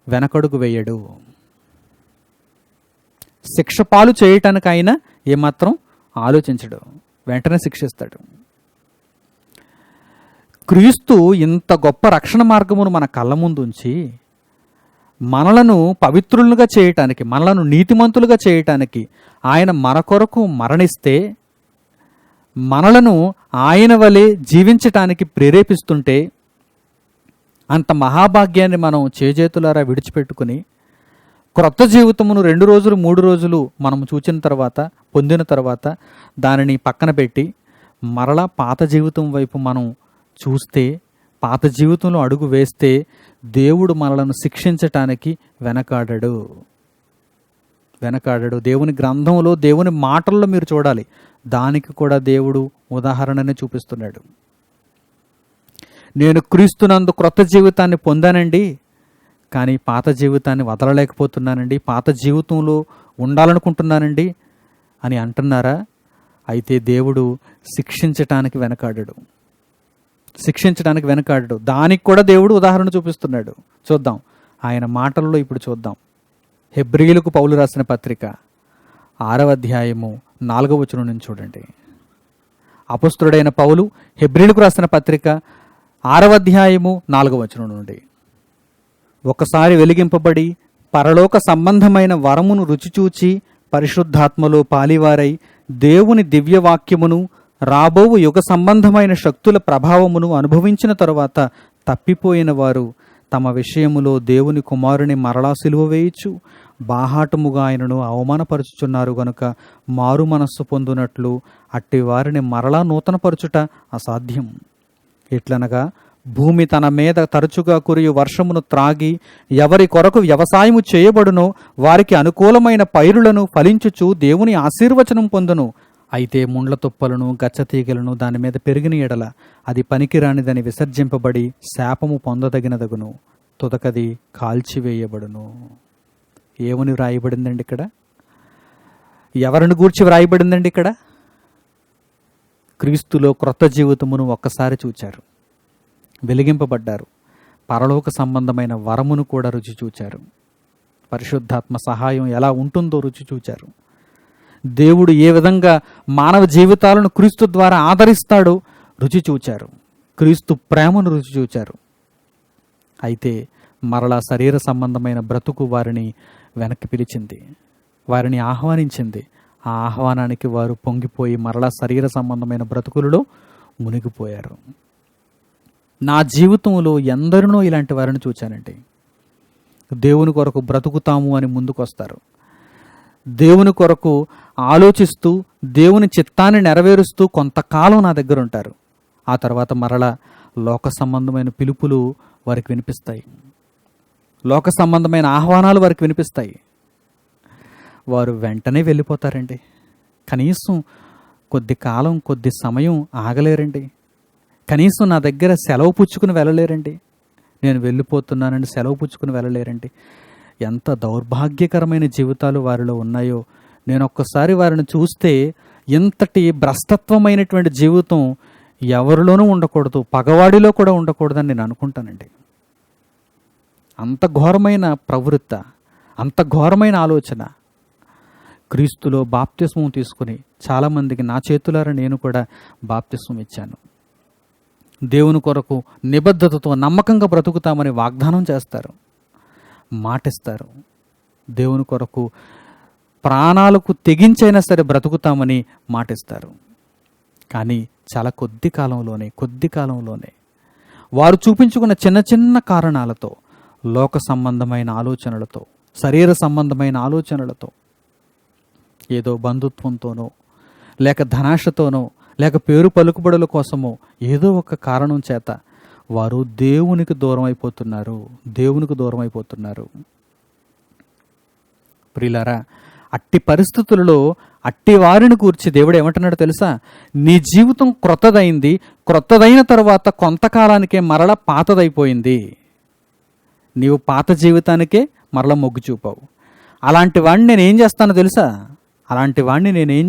వెనకడుగు వేయడు. శిక్ష పాలు చేయటానికి ఆయన ఏమాత్రం ఆలోచించడు, వెంటనే శిక్షిస్తాడు. క్రీస్తు ఇంత గొప్ప రక్షణ మార్గమును మన కళ్ళ ముందు ఉంచి మనలను పవిత్రులుగా చేయటానికి, మనలను నీతిమంతులుగా చేయటానికి ఆయన మన కొరకు మరణిస్తే, మనలను ఆయన వలె జీవించటానికి ప్రేరేపిస్తుంటే, అంత మహాభాగ్యాన్ని మనం చేజేతులారా విడిచిపెట్టుకుని క్రొత్త జీవితమును 2 రోజులు 3 రోజులు మనం చూచిన తర్వాత, పొందిన తర్వాత దానిని పక్కన పెట్టి మరలా పాత జీవితం వైపు మనం చూస్తే, పాత జీవితంలో అడుగు వేస్తే దేవుడు మనలను శిక్షించటానికి వెనకాడడు. దేవుని గ్రంథంలో, దేవుని మాటల్లో మీరు చూడాలి, దానికి కూడా దేవుడు ఉదాహరణనే చూపిస్తున్నాడు. నేను క్రీస్తునందు క్రొత్త జీవితాన్ని పొందానండి, కానీ పాత జీవితాన్ని వదలలేకపోతున్నానండి, పాత జీవితంలో ఉండాలనుకుంటున్నానండి అని అంటున్నారా? అయితే దేవుడు శిక్షించటానికి వెనకాడడు. దానికి కూడా దేవుడు ఉదాహరణ చూపిస్తున్నాడు. చూద్దాం ఆయన మాటల్లో. ఇప్పుడు చూద్దాం. హెబ్రీయులకు పౌలు రాసిన పత్రిక 6వ అధ్యాయము 4వ వచనం నుంచి చూడండి. అపొస్తలుడైన పౌలు హెబ్రీయులకు రాసిన పత్రిక 6వ అధ్యాయము 4వ వచనం నుండి, ఒకసారి వెలిగింపబడి పరలోక సంబంధమైన వరమును రుచిచూచి పరిశుద్ధాత్మలో పాలివారై దేవుని దివ్యవాక్యమును రాబోవు యుగ సంబంధమైన శక్తుల ప్రభావమును అనుభవించిన తరువాత తప్పిపోయిన వారు తమ విషయములో దేవుని కుమారుని మరలా సిలువ వేయచ్చు బాహాటముగా ఆయనను అవమానపరుచుచున్నారు గనుక మారు మనస్సు పొందునట్లు అట్టి వారిని మరలా నూతనపరచుట అసాధ్యం. ఎట్లనగా భూమి తన మీద తరచుగా కురియు వర్షమును త్రాగి ఎవరి కొరకు వ్యవసాయము చేయబడునో వారికి అనుకూలమైన పైరులను ఫలించుచు దేవుని ఆశీర్వచనం పొందును. అయితే ముండ్ల తుప్పలను గచ్చతీగలను దాని మీద పెరిగిన ఎడల అది పనికిరానిదని విసర్జింపబడి శాపము పొందదగినదగును, తుదకది కాల్చివేయబడును. ఏమని వ్రాయబడిందండి ఇక్కడ? ఎవరిని గూర్చి వ్రాయబడిందండి ఇక్కడ? క్రీస్తులో క్రొత్త జీవితమును ఒక్కసారి చూచారు, వెలిగింపబడ్డారు, పరలోక సంబంధమైన వరమును కూడా రుచి చూచారు, పరిశుద్ధాత్మ సహాయం ఎలా ఉంటుందో రుచి చూచారు, దేవుడు ఏ విధంగా మానవ జీవితాలను క్రీస్తు ద్వారా ఆదరిస్తాడో రుచి చూచారు, క్రీస్తు ప్రేమను రుచి చూచారు. అయితే మరలా శరీర సంబంధమైన బ్రతుకు వారిని వెనక్కి పిలిచింది, వారిని ఆహ్వానించింది. ఆ ఆహ్వానానికి వారు పొంగిపోయి మరలా శరీర సంబంధమైన బ్రతుకులలో మునిగిపోయారు. నా జీవితంలో ఎందరినో ఇలాంటి వారిని చూచానండి. దేవుని కొరకు బ్రతుకుతాము అని ముందుకొస్తారు, దేవుని కొరకు ఆలోచిస్తూ దేవుని చిత్తాన్ని నెరవేరుస్తూ కొంతకాలం నా దగ్గర ఉంటారు. ఆ తర్వాత మరలా లోక సంబంధమైన పిలుపులు వారికి వినిపిస్తాయి, లోక సంబంధమైన ఆహ్వానాలు వారికి వినిపిస్తాయి. వారు వెంటనే వెళ్ళిపోతారండి. కనీసం కొద్ది కాలం, కొద్ది సమయం ఆగలేరండి. కనీసం నా దగ్గర సెలవు పుచ్చుకుని వెళ్ళలేరండి. నేను వెళ్ళిపోతున్నానని సెలవు పుచ్చుకుని వెళ్ళలేరండి. ఎంత దౌర్భాగ్యకరమైన జీవితాలు వారిలో ఉన్నాయో నేను ఒక్కసారి వారిని చూస్తే, ఇంతటి భ్రష్టత్వమైనటువంటి జీవితం ఎవరిలోనూ ఉండకూడదు, పగవాడిలో కూడా ఉండకూడదని నేను అనుకుంటానండి. అంత ఘోరమైన ప్రవృత్తి, అంత ఘోరమైన ఆలోచన. క్రీస్తులో బాప్తిస్మం తీసుకుని చాలామందికి నా చేతులారా నేను కూడా బాప్తిస్మం ఇచ్చాను. దేవుని కొరకు నిబద్ధతతో నమ్మకంగా బ్రతుకుతామని వాగ్దానం చేస్తారు, మాటిస్తారు. దేవుని కొరకు ప్రాణాలకు తెగించైనా సరే బ్రతుకుతామని మాటిస్తారు. కానీ చాలా కొద్ది కాలంలోనే వారు చూపించుకున్న చిన్న చిన్న కారణాలతో, లోక సంబంధమైన ఆలోచనలతో, శరీర సంబంధమైన ఆలోచనలతో, ఏదో బంధుత్వంతోనో లేక ధనాశతోనో లేక పేరు పలుకుబడుల కోసమో ఏదో ఒక కారణం చేత వారు దేవునికి దూరం అయిపోతున్నారు. ప్రియులారా, అట్టి పరిస్థితులలో అట్టి వారిని గూర్చి దేవుడు ఏమంటున్నాడో తెలుసా? నీ జీవితం క్రొత్తదైన తర్వాత కొంతకాలానికే మరలా పాతదైపోయింది. నీవు పాత జీవితానికే మరలా మొగ్గు చూపావు. అలాంటి వాడిని నేనేం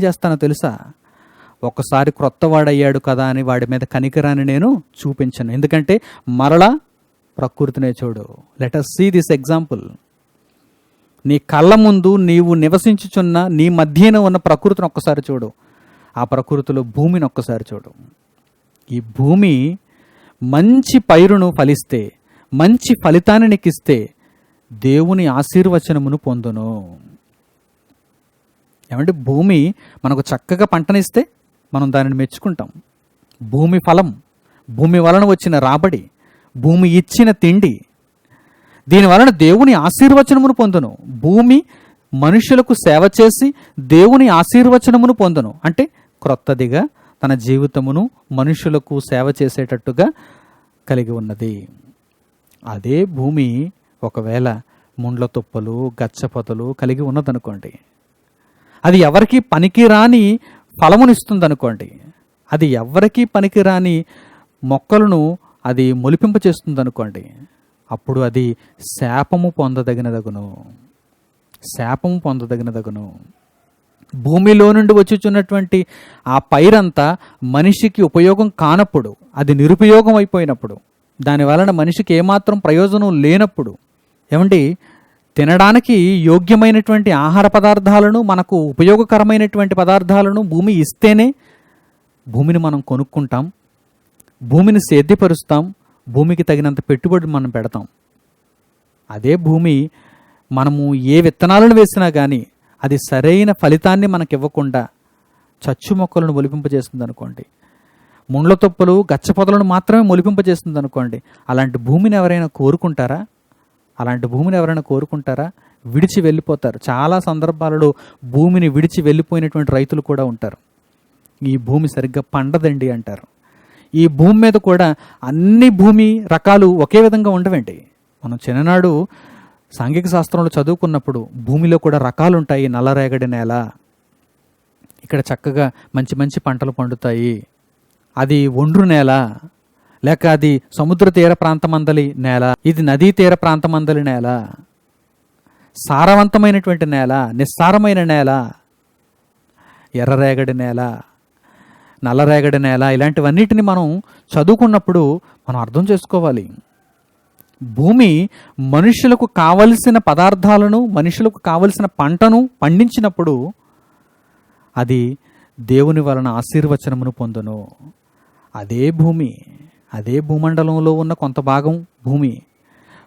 చేస్తానో తెలుసా? ఒక్కసారి క్రొత్త వాడయ్యాడు కదా అని వాడి మీద కనికరాన్ని నేను చూపించను. ఎందుకంటే మరలా ప్రకృతినే చూడు. Let us see this example. నీ కళ్ళ ముందు నీవు నివసించుచున్న నీ మధ్యన ఉన్న ప్రకృతిని ఒక్కసారి చూడు. ఆ ప్రకృతిలో భూమిని ఒక్కసారి చూడు. ఈ భూమి మంచి పైరును ఫలిస్తే, మంచి ఫలితాన్ని నీకిస్తే దేవుని ఆశీర్వచనమును పొందును. ఏమంటే భూమి మనకు చక్కగా పంటనిస్తే మనం దానిని మెచ్చుకుంటాం. భూమి ఫలం, భూమి వలన వచ్చిన రాబడి, భూమి ఇచ్చిన తిండి, దీని వలన దేవుని ఆశీర్వచనమును పొందును. భూమి మనుషులకు సేవ చేసి దేవుని ఆశీర్వచనమును పొందును. అంటే క్రొత్తదిగా తన జీవితమును మనుషులకు సేవ చేసేటట్టుగా కలిగి ఉన్నది. అదే భూమి ఒకవేళ ముండ్ల తుప్పలు, గచ్చపొదలు కలిగి ఉన్నదనుకోండి, అది ఎవరికి పనికిరాని ఫలమునిస్తుందనుకోండి, అది ఎవరికి పనికిరాని మొక్కలను అది మొలిపింపచేస్తుందనుకోండి, అప్పుడు అది శాపము పొందదగినదగును. భూమిలో నుండి వచ్చుచున్నటువంటి ఆ పైరంతా మనిషికి ఉపయోగం కానప్పుడు, అది నిరుపయోగం అయిపోయినప్పుడు, దాని వలన మనిషికి ఏమాత్రం ప్రయోజనం లేనప్పుడు, ఏమండి తినడానికి యోగ్యమైనటువంటి ఆహార పదార్థాలను, మనకు ఉపయోగకరమైనటువంటి పదార్థాలను భూమి ఇస్తేనే భూమిని మనం కొనుక్కుంటాం, భూమిని సేద్యపరుస్తాం, భూమికి తగినంత పెట్టుబడి మనం పెడతాం. అదే భూమి మనము ఏ విత్తనాలను వేసినా కానీ అది సరైన ఫలితాన్ని మనకి ఇవ్వకుండా చచ్చు మొక్కలను మొలిపింపజేస్తుంది అనుకోండి, ముండ్ల తొప్పలు గచ్చపొదలను మాత్రమే మొలిపింపజేస్తుంది అనుకోండి, అలాంటి భూమిని ఎవరైనా కోరుకుంటారా? విడిచి వెళ్ళిపోతారు. చాలా సందర్భాలలో భూమిని విడిచి వెళ్ళిపోయినటువంటి రైతులు కూడా ఉంటారు. ఈ భూమి సరిగ్గా పండదండి అంటారు. ఈ భూమి మీద కూడా అన్ని భూమి రకాలు ఒకే విధంగా ఉండవండి. మనం చిన్ననాడు సాంఘిక శాస్త్రంలో చదువుకున్నప్పుడు భూమిలో కూడా రకాలు ఉంటాయి. నల్లరేగడి నేల, ఇక్కడ చక్కగా మంచి మంచి పంటలు పండుతాయి. అది ఒండ్రు నేల, లేక అది సముద్ర తీర ప్రాంతమందలి నేల, ఇది నదీ తీర ప్రాంతమందలి నేల, సారవంతమైనటువంటి నేల, నిస్సారమైన నేల, ఎర్రరేగడి నేల, నల్లరేగడి నేల, ఇలాంటివన్నిటిని మనం చదువుకున్నప్పుడు మనం అర్థం చేసుకోవాలి. భూమి మనుషులకు కావలసిన పదార్థాలను, మనుషులకు కావలసిన పంటను పండించినప్పుడు అది దేవుని వలన ఆశీర్వచనమును పొందును. అదే భూమండలంలో ఉన్న కొంత భాగం భూమి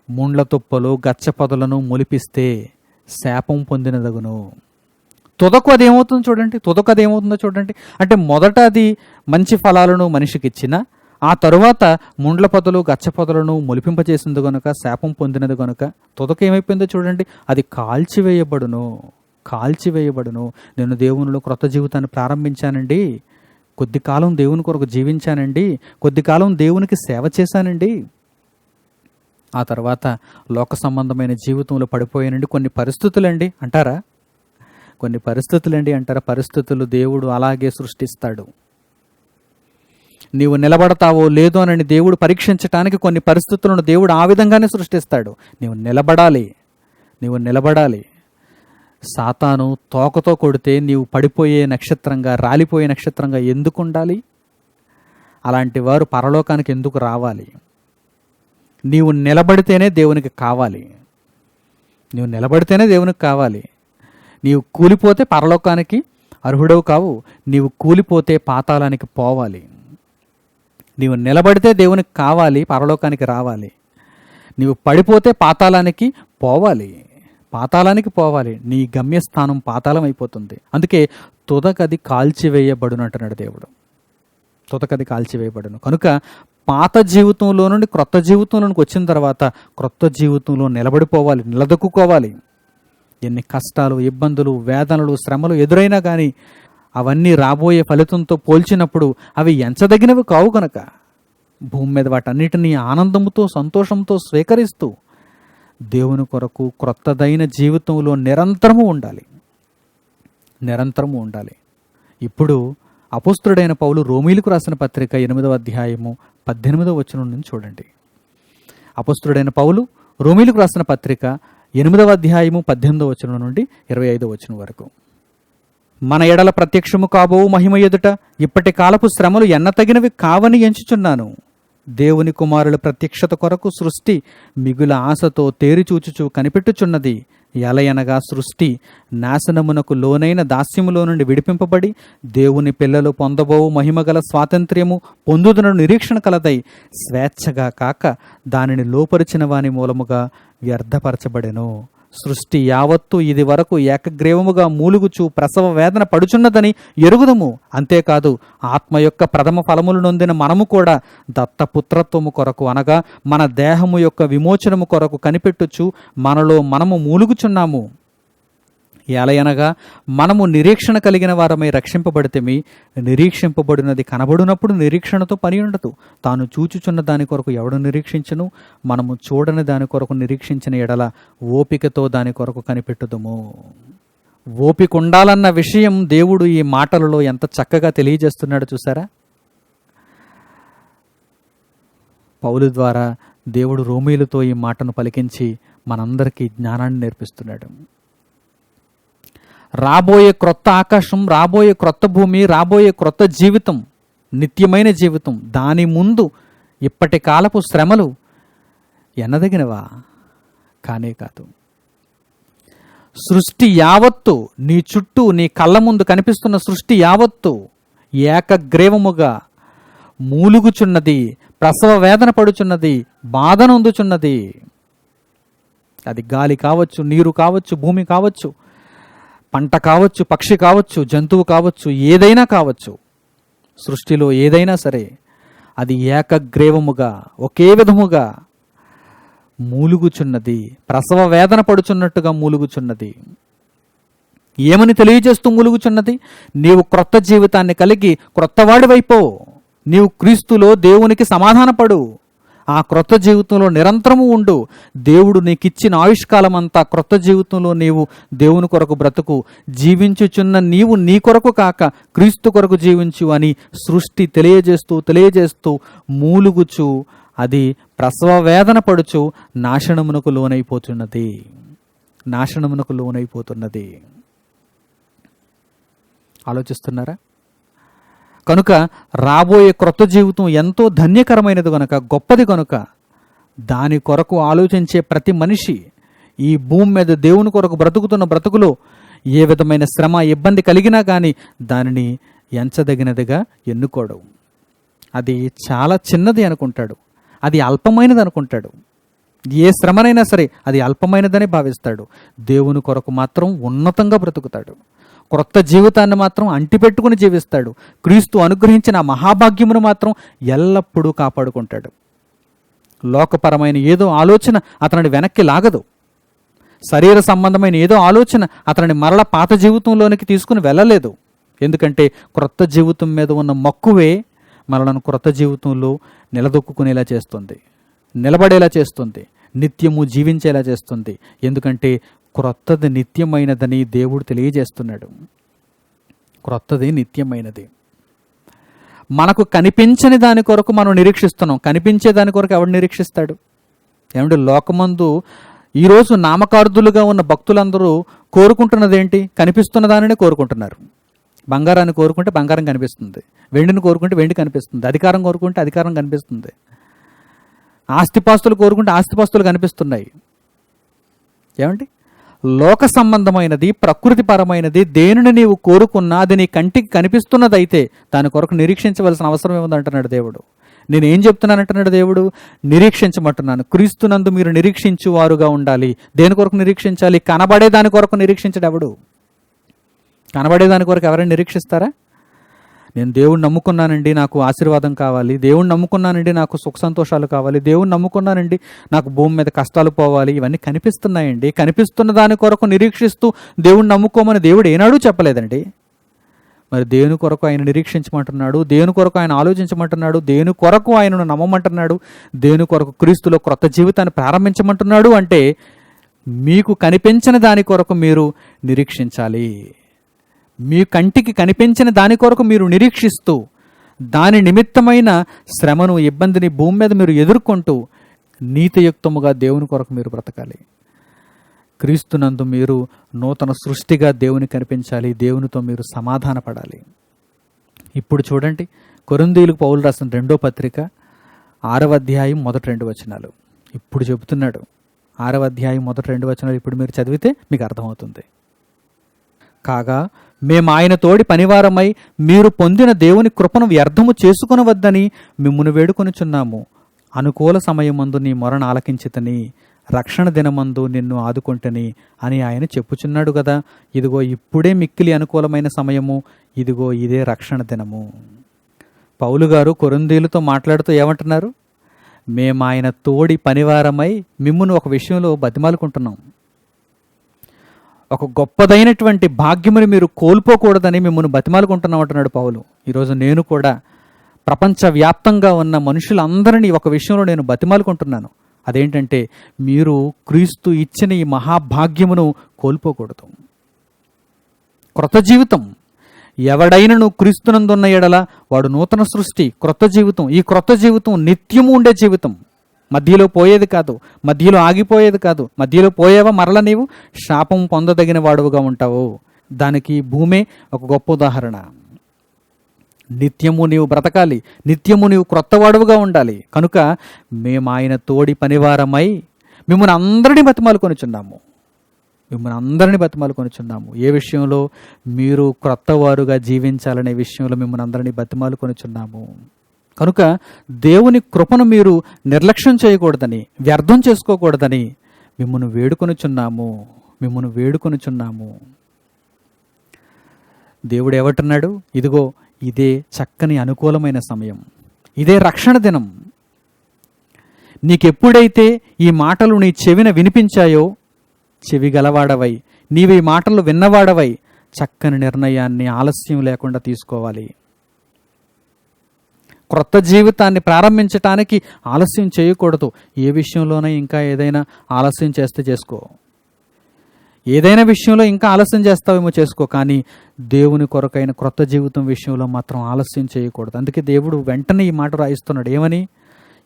ముండ్ల తుప్పలు, గచ్చపొదలను మొలిపిస్తే శాపం పొందినదగును. తుదకు అదేమవుతుందో చూడండి. అంటే మొదట అది మంచి ఫలాలను మనిషికి ఇచ్చిన, ఆ తరువాత ముండ్ల పొదలు, గచ్చపొదలను మొలిపింపజేసింది గనుక, శాపం పొందినది గనుక తుదకు ఏమైపోయిందో చూడండి. అది కాల్చివేయబడును. నేను దేవునిలో క్రొత్త జీవితాన్ని ప్రారంభించానండి, కొద్ది కాలం దేవుని కొరకు జీవించానండి, కొద్ది కాలం దేవునికి సేవ చేశానండి, ఆ తర్వాత లోక సంబంధమైన జీవితంలో పడిపోయానండి, కొన్ని పరిస్థితులండి అంటారా? పరిస్థితులు దేవుడు అలాగే సృష్టిస్తాడు. నీవు నిలబడతావో లేదో అని దేవుడు పరీక్షించటానికి కొన్ని పరిస్థితులను దేవుడు ఆ విధంగానే సృష్టిస్తాడు. నీవు నిలబడాలి. సాతాను తోకతో కొడితే నీవు పడిపోయే నక్షత్రంగా, రాలిపోయే నక్షత్రంగా ఎందుకు ఉండాలి? అలాంటి వారు పరలోకానికి ఎందుకు రావాలి? నీవు నిలబడితేనే దేవునికి కావాలి. నీవు కూలిపోతే పరలోకానికి అర్హుడవు కావు. నీవు కూలిపోతే పాతాళానికి పోవాలి. నీవు నిలబడితే దేవునికి కావాలి, పరలోకానికి రావాలి. నీవు పడిపోతే పాతాళానికి పోవాలి. నీ గమ్యస్థానం పాతాళం అయిపోతుంది. అందుకే తుదకది కాల్చివేయబడును అంటున్నాడు దేవుడు. కనుక పాత జీవితంలో నుండి క్రొత్త జీవితంలోనికి వచ్చిన తర్వాత క్రొత్త జీవితంలో నిలదొక్కుకోవాలి. ఎన్ని కష్టాలు, ఇబ్బందులు, వేదనలు, శ్రమలు ఎదురైనా కానీ అవన్నీ రాబోయే ఫలితంతో పోల్చినప్పుడు అవి ఎంచదగినవి కావు కనుక భూమి మీద వాటన్నిటినీ ఆనందంతో, సంతోషంతో స్వీకరిస్తూ దేవుని కొరకు క్రొత్తదైన జీవితంలో నిరంతరము ఉండాలి. ఇప్పుడు అపోస్తలుడైన పౌలు రోమీయులకు రాసిన పత్రిక 8వ అధ్యాయము 18వ వచనం నుంచి చూడండి. అపోస్తలుడైన పౌలు రోమీలకు రాసిన పత్రిక 8వ అధ్యాయము 18వ వచనం నుండి 25వ వచనం వరకు. మన ఎడల ప్రత్యక్షము కాబోవు మహిమ ఎదుట ఇప్పటి కాలపు శ్రమలు ఎన్నతగినవి కావని ఎంచుచున్నాను. దేవుని కుమారుల ప్రత్యక్షత కొరకు సృష్టి మిగుల ఆశతో తేరిచూచుచు కనిపెట్టుచున్నది. ఎలయనగా సృష్టి నాశనమునకు లోనైన దాస్యములో నుండి విడిపింపబడి దేవుని పిల్లలు పొందబోవు మహిమగల స్వాతంత్ర్యము పొందుదునను నిరీక్షణ కలదై స్వేచ్ఛగా కాక దానిని లోపరిచిన వాని మూలముగా వ్యర్థపరచబడెను. సృష్టి యావత్తు ఇది వరకు ఏకగ్రీవముగా మూలుగుచు ప్రసవ వేదన పడుచున్నదని ఎరుగుదము. అంతేకాదు, ఆత్మ యొక్క ప్రథమ ఫలములు నొందిన మనము కూడా దత్తపుత్రత్వము కొరకు అనగా మన దేహము యొక్క విమోచనము కొరకు కనిపెట్టుచు మనలో మనము మూలుగుచున్నాము. ఎలయనగా మనము నిరీక్షణ కలిగిన వారమై రక్షింపబడితేమి. నిరీక్షింపబడినది కనబడినప్పుడు నిరీక్షణతో పని ఉండదు. తాను చూచుచున్న దాని కొరకు ఎవడు నిరీక్షించును? మనము చూడని దాని కొరకు నిరీక్షించిన ఎడల ఓపికతో దాని కొరకు కనిపెట్టుదుము. ఓపిక ఉండాలన్న విషయం దేవుడు ఈ మాటలలో ఎంత చక్కగా తెలియజేస్తున్నాడో చూసారా? పౌలు ద్వారా దేవుడు రోమీయులతో ఈ మాటను పలికించి మనందరికీ జ్ఞానాన్ని నేర్పిస్తున్నాడు. రాబోయే క్రొత్త ఆకాశం, రాబోయే క్రొత్త భూమి, రాబోయే క్రొత్త జీవితం, నిత్యమైన జీవితం, దాని ముందు ఇప్పటి కాలపు శ్రమలు ఎన్నదగినవా? కానే కాదు. సృష్టి యావత్తు నీ చుట్టూ, నీ కళ్ళ ముందు కనిపిస్తున్న సృష్టి యావత్తు ఏకగ్రీవముగా మూలుగుచున్నది, ప్రసవ వేదన పడుచున్నది, బాధనొందుచున్నది. అది గాలి కావచ్చు, నీరు కావచ్చు, భూమి కావచ్చు, పంట కావచ్చు, పక్షి కావచ్చు, జంతువు కావచ్చు, ఏదైనా కావచ్చు. సృష్టిలో ఏదైనా సరే అది ఏకగ్రీవముగా ఒకే విధముగా మూలుగుచున్నది, ప్రసవ వేదన పడుచున్నట్టుగా మూలుగుచున్నది. ఏమని తెలియజేస్తూ మూలుగుచున్నది? నీవు క్రొత్త జీవితాన్ని కలిగి క్రొత్తవాడివైపో. నీవు క్రీస్తులో దేవునికి సమాధానపడు. ఆ క్రొత్త జీవితంలో నిరంతరము ఉండు. దేవుడు నీకిచ్చిన ఆయుష్కాలం అంతా క్రొత్త జీవితంలో నీవు దేవుని కొరకు బ్రతుకు. జీవించుచున్న నీవు నీ కొరకు కాక క్రీస్తు కొరకు జీవించు అని సృష్టి తెలియజేస్తూ మూలుగుచు అది ప్రసవ వేదన పడుచు నాశనమునకు లోనైపోతున్నది. ఆలోచిస్తున్నారా? కనుక రాబోయే క్రొత్త జీవితం ఎంతో ధన్యకరమైనది కనుక, గొప్పది కనుక, దాని కొరకు ఆలోచించే ప్రతి మనిషి ఈ భూమి మీద దేవుని కొరకు బ్రతుకుతున్న బ్రతుకులో ఏ విధమైన శ్రమ, ఇబ్బంది కలిగినా కానీ దానిని ఎంచదగినదిగా ఎన్నుకోడు. అది చాలా చిన్నది అనుకుంటాడు, అది అల్పమైనది అనుకుంటాడు. ఏ శ్రమనైనా సరే అది అల్పమైనదని భావిస్తాడు. దేవుని కొరకు మాత్రం ఉన్నతంగా బ్రతుకుతాడు. క్రొత్త జీవితాన్ని మాత్రం అంటిపెట్టుకుని జీవిస్తాడు. క్రీస్తు అనుగ్రహించిన మహాభాగ్యమును మాత్రం ఎల్లప్పుడూ కాపాడుకుంటాడు. లోకపరమైన ఏదో ఆలోచన అతనిని వెనక్కి లాగదు. శరీర సంబంధమైన ఏదో ఆలోచన అతనిని మరల పాత జీవితంలోనికి తీసుకుని వెళ్ళలేదు. ఎందుకంటే క్రొత్త జీవితం మీద ఉన్న మక్కువే మనలను క్రొత్త జీవితంలో నిలదొక్కునేలా చేస్తుంది, నిలబడేలా చేస్తుంది, నిత్యము జీవించేలా చేస్తుంది. ఎందుకంటే క్రొత్తది నిత్యమైనదని దేవుడు తెలియజేస్తున్నాడు. క్రొత్తది నిత్యమైనది. మనకు కనిపించని దాని కొరకు మనం నిరీక్షిస్తున్నాం. కనిపించే దాని కొరకు ఎవడు నిరీక్షిస్తాడు? ఏమంటే లోకమందు ఈరోజు నామకార్థులుగా ఉన్న భక్తులందరూ కోరుకుంటున్నది ఏంటి? కనిపిస్తున్న దానినే కోరుకుంటున్నారు. బంగారాన్ని కోరుకుంటే బంగారం కనిపిస్తుంది, వెండిని కోరుకుంటే వెండి కనిపిస్తుంది, అధికారం కోరుకుంటే అధికారం కనిపిస్తుంది, ఆస్తిపాస్తులు కోరుకుంటే ఆస్తిపాస్తులు కనిపిస్తున్నాయి. ఏమండి? లోక సంబంధమైనది, ప్రకృతిపరమైనది దేనిని నీవు కోరుకున్నా అది నీ కంటికి కనిపిస్తున్నదైతే దాని కొరకు నిరీక్షించవలసిన అవసరం ఏముందంటున్నాడు దేవుడు. నేనేం చెప్తున్నానంటున్నాడు దేవుడు? నిరీక్షించమంటున్నాను. క్రీస్తునందు మీరు నిరీక్షించువారుగా ఉండాలి. దేని కొరకు నిరీక్షించాలి? కనబడే దాని కొరకు నిరీక్షించడు ఎవడు? కనబడేదాని కొరకు ఎవరైనా నిరీక్షిస్తారా? నేను దేవుణ్ణి నమ్ముకున్నానండి, నాకు ఆశీర్వాదం కావాలి, దేవుణ్ణి నమ్ముకున్నానండి, నాకు సుఖ సంతోషాలు కావాలి, దేవుణ్ణి నమ్ముకున్నానండి, నాకు భూమి మీద కష్టాలు పోవాలి, ఇవన్నీ కనిపిస్తున్నాయండి. కనిపిస్తున్న దాని కొరకు నిరీక్షిస్తూ దేవుణ్ణి నమ్ముకోమని దేవుడు ఏనాడూ చెప్పలేదండి. మరి దేని కొరకు ఆయన నిరీక్షించమంటున్నాడు? దేని కొరకు ఆయన ఆలోచించమంటున్నాడు? దేని కొరకు ఆయనను నమ్మమంటున్నాడు? దేని కొరకు క్రీస్తులో క్రొత్త జీవితాన్ని ప్రారంభించమంటున్నాడు? అంటే మీకు కనిపించిన దాని కొరకు మీరు నిరీక్షించాలి. మీ కంటికి కనిపించిన దాని కొరకు మీరు నిరీక్షిస్తూ దాని నిమిత్తమైన శ్రమను, ఇబ్బందిని భూమి మీద మీరు ఎదుర్కొంటూ నీతియుక్తముగా దేవుని కొరకు మీరు బ్రతకాలి. క్రీస్తునందు మీరు నూతన సృష్టిగా దేవుని కనిపించాలి. దేవునితో మీరు సమాధాన పడాలి. ఇప్పుడు చూడండి, కొరింథీయులకు పౌలు రాసిన 2వ పత్రిక 6వ అధ్యాయం మొదటి 2 వచనాలు. ఇప్పుడు చెబుతున్నాడు. 6వ అధ్యాయం మొదటి 2 వచనాలు ఇప్పుడు మీరు చదివితే మీకు అర్థమవుతుంది. కాగా మేము ఆయన తోడి పనివారమై మీరు పొందిన దేవుని కృపను వ్యర్థము చేసుకొనవద్దని మిమ్మును వేడుకొనుచున్నాము. అనుకూల సమయమందు నీ మొరను ఆలకించితని, రక్షణ దినమందు నిన్ను ఆదుకొంటని అని ఆయన చెప్పుచున్నాడు కదా. ఇదిగో ఇప్పుడే మిక్కిలి అనుకూలమైన సమయము, ఇదిగో ఇదే రక్షణ దినము. పౌలు గారు కొరింథీయులతో మాట్లాడుతూ ఏమంటున్నారు? మేము ఆయన తోడి పనివారమై మిమ్మును ఒక విషయంలో బతిమాలుకుంటున్నాం. ఒక గొప్పదైనటువంటి భాగ్యముని మీరు కోల్పోకూడదని మిమ్మల్ని బతిమాలుకుంటున్నాం అంటున్నాడు పౌలు. ఈరోజు నేను కూడా ప్రపంచవ్యాప్తంగా ఉన్న మనుషులందరినీ ఒక విషయంలో నేను బతిమాలుకుంటున్నాను. అదేంటంటే, మీరు క్రీస్తు ఇచ్చిన ఈ మహాభాగ్యమును కోల్పోకూడదు. క్రొత్త జీవితం. ఎవడైనను క్రీస్తునందున్న ఎడల వాడు నూతన సృష్టి, క్రొత్త జీవితం. ఈ క్రొత్త జీవితం నిత్యము ఉండే జీవితం. మధ్యలో పోయేది కాదు, మధ్యలో ఆగిపోయేది కాదు. మధ్యలో పోయేవా మరల నీవు శాపం పొందదగిన వాడుగా ఉంటావు. దానికి భూమే ఒక గొప్ప ఉదాహరణ. నిత్యము నీవు బ్రతకాలి, నిత్యము నీవు క్రొత్తవాడుగా ఉండాలి. కనుక మేము ఆయన తోడి పనివారమై మిమ్మల్ని అందరినీ బతిమాలుకొనిచున్నాము. ఏ విషయంలో? మీరు క్రొత్తవారుగా జీవించాలనే విషయంలో మిమ్మల్ని అందరినీ బతిమాలుకొనిచున్నాము. కనుక దేవుని కృపను మీరు నిర్లక్ష్యం చేయకూడదని, వ్యర్థం చేసుకోకూడదని మిమ్మల్ని వేడుకొనుచున్నాము. దేవుడు ఏమంటున్నాడు? ఇదిగో ఇదే చక్కని అనుకూలమైన సమయం, ఇదే రక్షణ దినం. నీకెప్పుడైతే ఈ మాటలు నీ చెవిన వినిపించాయో, చెవి గలవాడవై నీవు ఈ మాటలు విన్నవాడవై చక్కని నిర్ణయాన్ని ఆలస్యం లేకుండా తీసుకోవాలి. క్రొత్త జీవితాన్ని ప్రారంభించటానికి ఆలస్యం చేయకూడదు. ఏ విషయంలోనే ఇంకా ఏదైనా ఆలస్యం చేస్తే చేసుకో, ఏదైనా విషయంలో ఇంకా ఆలస్యం చేస్తావేమో చేసుకో, కానీ దేవుని కొరకైన క్రొత్త జీవితం విషయంలో మాత్రం ఆలస్యం చేయకూడదు. అందుకే దేవుడు వెంటనే ఈ మాట రాయిస్తున్నాడు. ఏమని?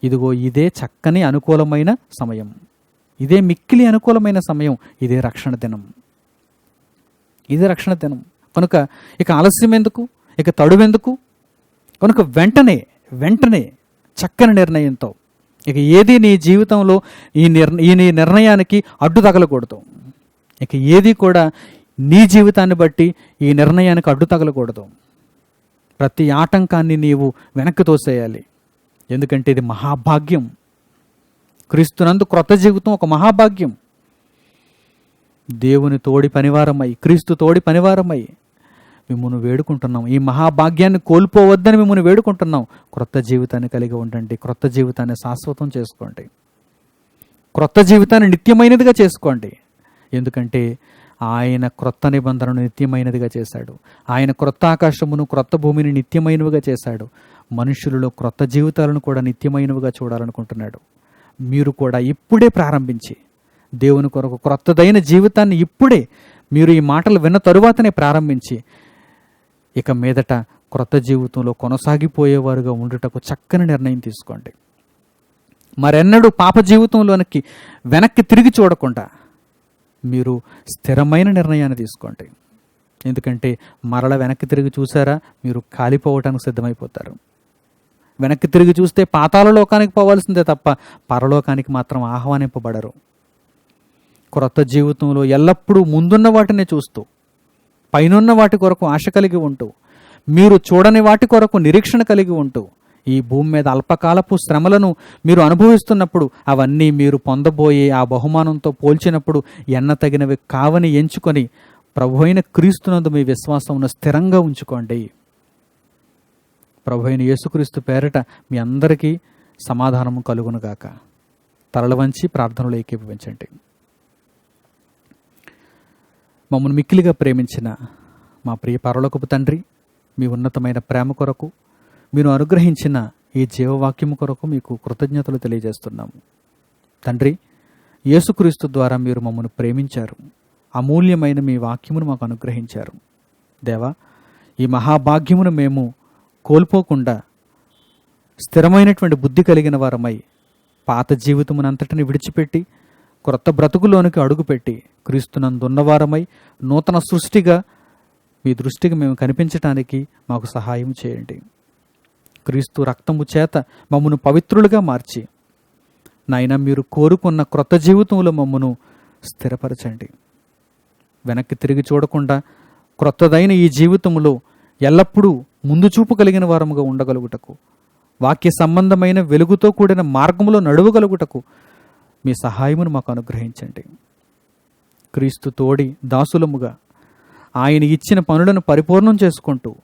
ఇదిగో ఇదే చక్కని అనుకూలమైన సమయం, ఇదే మిక్కిలి అనుకూలమైన సమయం, ఇదే రక్షణ దినం. కనుక ఇక ఆలస్యం ఎందుకు, ఇక తడువెందుకు? కనుక వెంటనే చక్కని నిర్ణయంతో, ఇక ఏది నీ జీవితంలో ఈ నిర్ణయానికి అడ్డు తగలకూడదు. ఇక ఏది కూడా నీ జీవితాన్ని బట్టి ఈ నిర్ణయానికి అడ్డు తగలకూడదు. ప్రతి ఆటంకాన్ని నీవు వెనక్కి తోసేయాలి. ఎందుకంటే ఇది మహాభాగ్యం. క్రీస్తునందు క్రొత్త జీవితం ఒక మహాభాగ్యం. దేవుని తోడి పనివారమై, క్రీస్తు తోడి పనివారమై మిమ్మల్ని వేడుకుంటున్నాం. ఈ మహాభాగ్యాన్ని కోల్పోవద్దని మిమ్మల్ని వేడుకుంటున్నాం. క్రొత్త జీవితాన్ని కలిగి ఉండండి. క్రొత్త జీవితాన్ని శాశ్వతం చేసుకోండి. క్రొత్త జీవితాన్ని నిత్యమైనదిగా చేసుకోండి. ఎందుకంటే ఆయన క్రొత్త నిబంధనను నిత్యమైనదిగా చేశాడు. ఆయన క్రొత్త ఆకాశమును, క్రొత్త భూమిని నిత్యమైనవిగా చేశాడు. మనుషులలో క్రొత్త జీవితాలను కూడా నిత్యమైనవిగా చూడాలనుకుంటున్నాడు. మీరు కూడా ఇప్పుడే ప్రారంభించి దేవుని కొరకు క్రొత్తదైన జీవితాన్ని ఇప్పుడే మీరు ఈ మాటలు విన్న తరువాతనే ప్రారంభించి ఇక మీదట క్రొత్త జీవితంలో కొనసాగిపోయేవారుగా ఉండుటకు చక్కని నిర్ణయం తీసుకోండి. మరెన్నడూ పాప జీవితంలోనికి వెనక్కి తిరిగి చూడకుండా మీరు స్థిరమైన నిర్ణయాన్ని తీసుకోండి. ఎందుకంటే మరల వెనక్కి తిరిగి చూసారా, మీరు కాలిపోవటానికి సిద్ధమైపోతారు. వెనక్కి తిరిగి చూస్తే పాతాళ లోకానికి పోవాల్సిందే తప్ప పరలోకానికి మాత్రం ఆహ్వానింపబడరు. క్రొత్త జీవితంలో ఎల్లప్పుడూ ముందున్న వాటిని చూస్తూ, పైనున్న వాటి కొరకు ఆశ కలిగి ఉంటూ, మీరు చూడని వాటి కొరకు నిరీక్షణ కలిగి ఉంటూ, ఈ భూమి మీద అల్పకాలపు శ్రమలను మీరు అనుభవిస్తున్నప్పుడు అవన్నీ మీరు పొందబోయే ఆ బహుమానంతో పోల్చినప్పుడు ఎన్నతగినవి కావని ఎంచుకొని ప్రభు అయిన క్రీస్తునందు మీ విశ్వాసమును స్థిరంగా ఉంచుకోండి. ప్రభు అయిన యేసుక్రీస్తు పేరట మీ అందరికీ సమాధానము కలుగునుగాక. తలలు వంచి ప్రార్థనలు ఏకీభవించండి. మమ్మల్ని మిక్కిలిగా ప్రేమించిన మా ప్రియ పరలోకపు తండ్రి, మీ ఉన్నతమైన ప్రేమ కొరకు, మీరు అనుగ్రహించిన ఈ జీవవాక్యము కొరకు మీకు కృతజ్ఞతలు తెలియజేస్తున్నాము. తండ్రి, యేసుక్రీస్తు ద్వారా మీరు మమ్మల్ని ప్రేమించారు. అమూల్యమైన మీ వాక్యమును మాకు అనుగ్రహించారు. దేవా, ఈ మహాభాగ్యమును మేము కోల్పోకుండా స్థిరమైనటువంటి బుద్ధి కలిగిన వారమై పాత జీవితమునంతటిని విడిచిపెట్టి క్రొత్త బ్రతుకులోనికి అడుగుపెట్టి క్రీస్తునందున్నవారమై నూతన సృష్టిగా మీ దృష్టికి మేము కనిపించటానికి మాకు సహాయం చేయండి. క్రీస్తు రక్తము చేత మమ్మను పవిత్రులుగా మార్చి నాయన మీరు కోరుకున్న క్రొత్త జీవితంలో మమ్మను స్థిరపరచండి. వెనక్కి తిరిగి చూడకుండా క్రొత్తదైన ఈ జీవితంలో ఎల్లప్పుడూ ముందు చూపు కలిగిన వారముగా ఉండగలుగుటకు, వాక్య సంబంధమైన వెలుగుతో కూడిన మార్గంలో నడువగలుగుటకు మీ సహాయమును మాకు అనుగ్రహించండి. క్రీస్తు తోడి దాసులముగా ఆయన ఇచ్చిన పనులను పరిపూర్ణం చేసుకుంటూ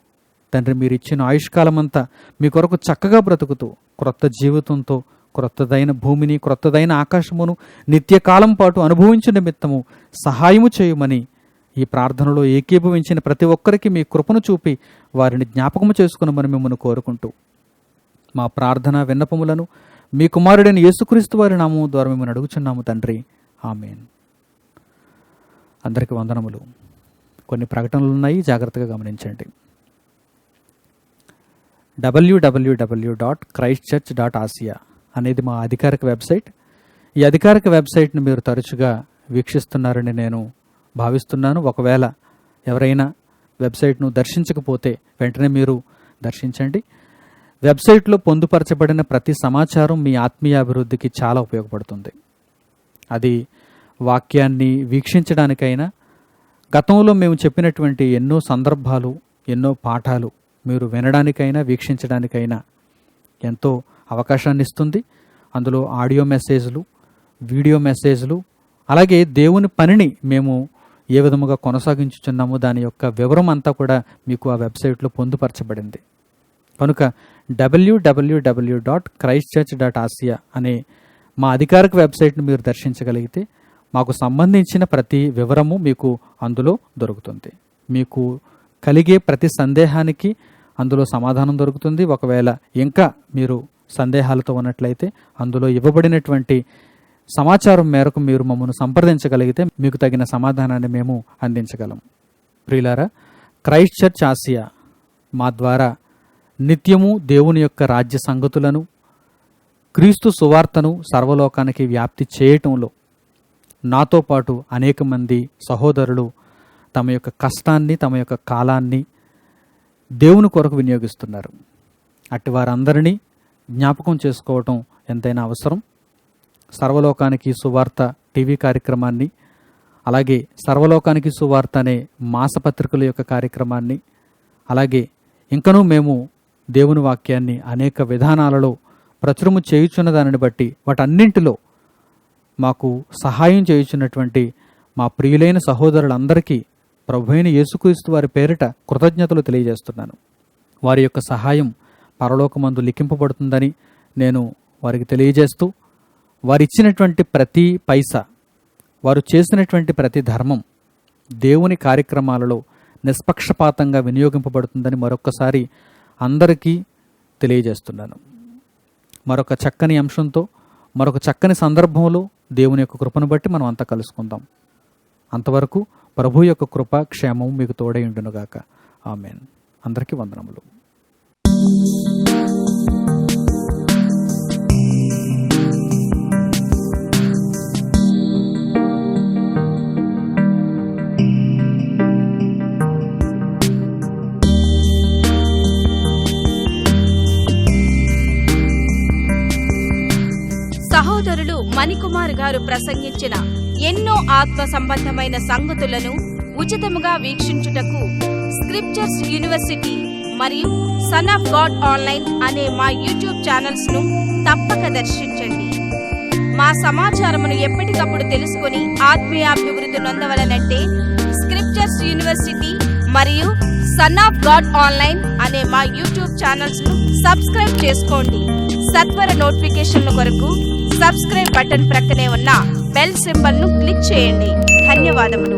తండ్రి మీరు ఇచ్చిన ఆయుష్కాలమంతా మీ కొరకు చక్కగా బ్రతుకుతూ క్రొత్త జీవితంతో క్రొత్తదైన భూమిని క్రొత్తదైన ఆకాశమును నిత్యకాలం పాటు అనుభవించు నిమిత్తము సహాయము చేయమని ఈ ప్రార్థనలో ఏకీభవించిన ప్రతి ఒక్కరికి మీ కృపను చూపి వారిని జ్ఞాపకము చేసుకునమని మిమ్మల్ని కోరుకుంటూ మా ప్రార్థన విన్నపములను మీ కుమారుడైన యేసుక్రీస్తు వారి నామము ద్వారా మిమ్మల్ని అడుగుచున్నాము తండ్రి, ఆమేన్. అందరికీ వందనములు. కొన్ని ప్రకటనలు ఉన్నాయి, జాగ్రత్తగా గమనించండి. www.christchurch.asia అనేది మా అధికారిక వెబ్సైట్. ఈ అధికారిక వెబ్సైట్ని మీరు తరచుగా వీక్షిస్తున్నారని నేను భావిస్తున్నాను. ఒకవేళ ఎవరైనా వెబ్సైట్ను దర్శించకపోతే వెంటనే మీరు దర్శించండి. వెబ్సైట్లో పొందుపరచబడిన ప్రతి సమాచారం మీ ఆత్మీయ అభివృద్ధికి చాలా ఉపయోగపడుతుంది. అది వాక్యాన్ని వీక్షించడానికైనా, గతంలో మేము చెప్పినటువంటి ఎన్నో సందర్భాలు, ఎన్నో పాఠాలు మీరు వినడానికైనా వీక్షించడానికైనా ఎంతో అవకాశాన్ని ఇస్తుంది. అందులో ఆడియో మెసేజ్లు, వీడియో మెసేజ్లు, అలాగే దేవుని పనిని మేము ఏ విధముగా కొనసాగించుచున్నామో దాని యొక్క వివరం అంతా కూడా మీకు ఆ వెబ్సైట్లో పొందుపరచబడింది. కనుక www.christchurch.asia అనే మా అధికారిక వెబ్సైట్ను మీరు దర్శించగలిగితే మాకు సంబంధించిన ప్రతి వివరము మీకు అందులో దొరుకుతుంది. మీకు కలిగే ప్రతి సందేహానికి అందులో సమాధానం దొరుకుతుంది. ఒకవేళ ఇంకా మీరు సందేహాలతో ఉన్నట్లయితే అందులో ఇవ్వబడినటువంటి సమాచారం మేరకు మీరు మమ్మల్ని సంప్రదించగలిగితే మీకు తగిన సమాధానాన్ని మేము అందించగలం. ప్రియులారా, క్రైస్ట్ చర్చ్ ఆసియా మా ద్వారా నిత్యము దేవుని యొక్క రాజ్య సంగతులను, క్రీస్తు సువార్తను సర్వలోకానికి వ్యాప్తి చేయటంలో నాతో పాటు అనేక మంది సహోదరులు తమ యొక్క కష్టాన్ని, తమ యొక్క కాలాన్ని దేవుని కొరకు వినియోగిస్తున్నారు. అట్టి వారందరినీ జ్ఞాపకం చేసుకోవటం ఎంతైనా అవసరం. సర్వలోకానికి సువార్త టీవీ కార్యక్రమాన్ని, అలాగే సర్వలోకానికి సువార్త అనే మాసపత్రికల యొక్క కార్యక్రమాన్ని, అలాగే ఇంకనూ మేము దేవుని వాక్యాన్ని అనేక విధానాలలో ప్రచురము చేయుచున్న దానిని బట్టి వాటన్నింటిలో మాకు సహాయం చేయుచున్నటువంటి మా ప్రియులైన సహోదరులందరికీ ప్రభువైన యేసుక్రీస్తు వారి పేరిట కృతజ్ఞతలు తెలియజేస్తున్నాను. వారి యొక్క సహాయం పరలోకమందు లిఖింపబడుతుందని నేను వారికి తెలియజేస్తూ, వారిచ్చినటువంటి ప్రతి పైసా, వారు చేసినటువంటి ప్రతి ధర్మం దేవుని కార్యక్రమాలలో నిష్పక్షపాతంగా వినియోగింపబడుతుందని మరొక్కసారి అందరికీ తెలియజేస్తున్నాను. మరొక చక్కని అంశంతో, మరొక చక్కని సందర్భంలో దేవుని యొక్క కృపను బట్టి మనం అంతా కలుసుకుందాం. అంతవరకు ప్రభు యొక్క కృప, క్షేమం మీకు తోడై ఉండునుగాక. ఆమేన్. అందరికీ వందనములు.
సహోదరులు మణికుమార్ గారు ప్రసంగించిన ఎన్నో ఆత్మ సంబంధమైన సంగతులను ఉచితముగా వీక్షించుటకు స్క్రిప్చర్స్ యూనివర్సిటీ మరియు సన్ ఆఫ్ గాడ్ ఆన్లైన్ అనే మా యూట్యూబ్ ఛానల్స్ ను తప్పక దర్శించండి. మా సమాచారమును ఎప్పటికప్పుడు తెలుసుకుని ఆత్మీయాభివృద్ధి నొందవలనంటే స్క్రిప్చర్స్ యూనివర్సిటీ మరియు సన్ ఆఫ్ గాడ్ ఆన్లైన్ అనే మా యూట్యూబ్ ఛానల్స్ ను సబ్స్క్రైబ్ చేసుకోండి. సత్వర నోటిఫికేషన్ల కొరకు సబ్స్క్రైబ్ బటన్ ప్రక్కనే ఉన్న బెల్ సింబల్ ను క్లిక్ చేయండి. ధన్యవాదములు.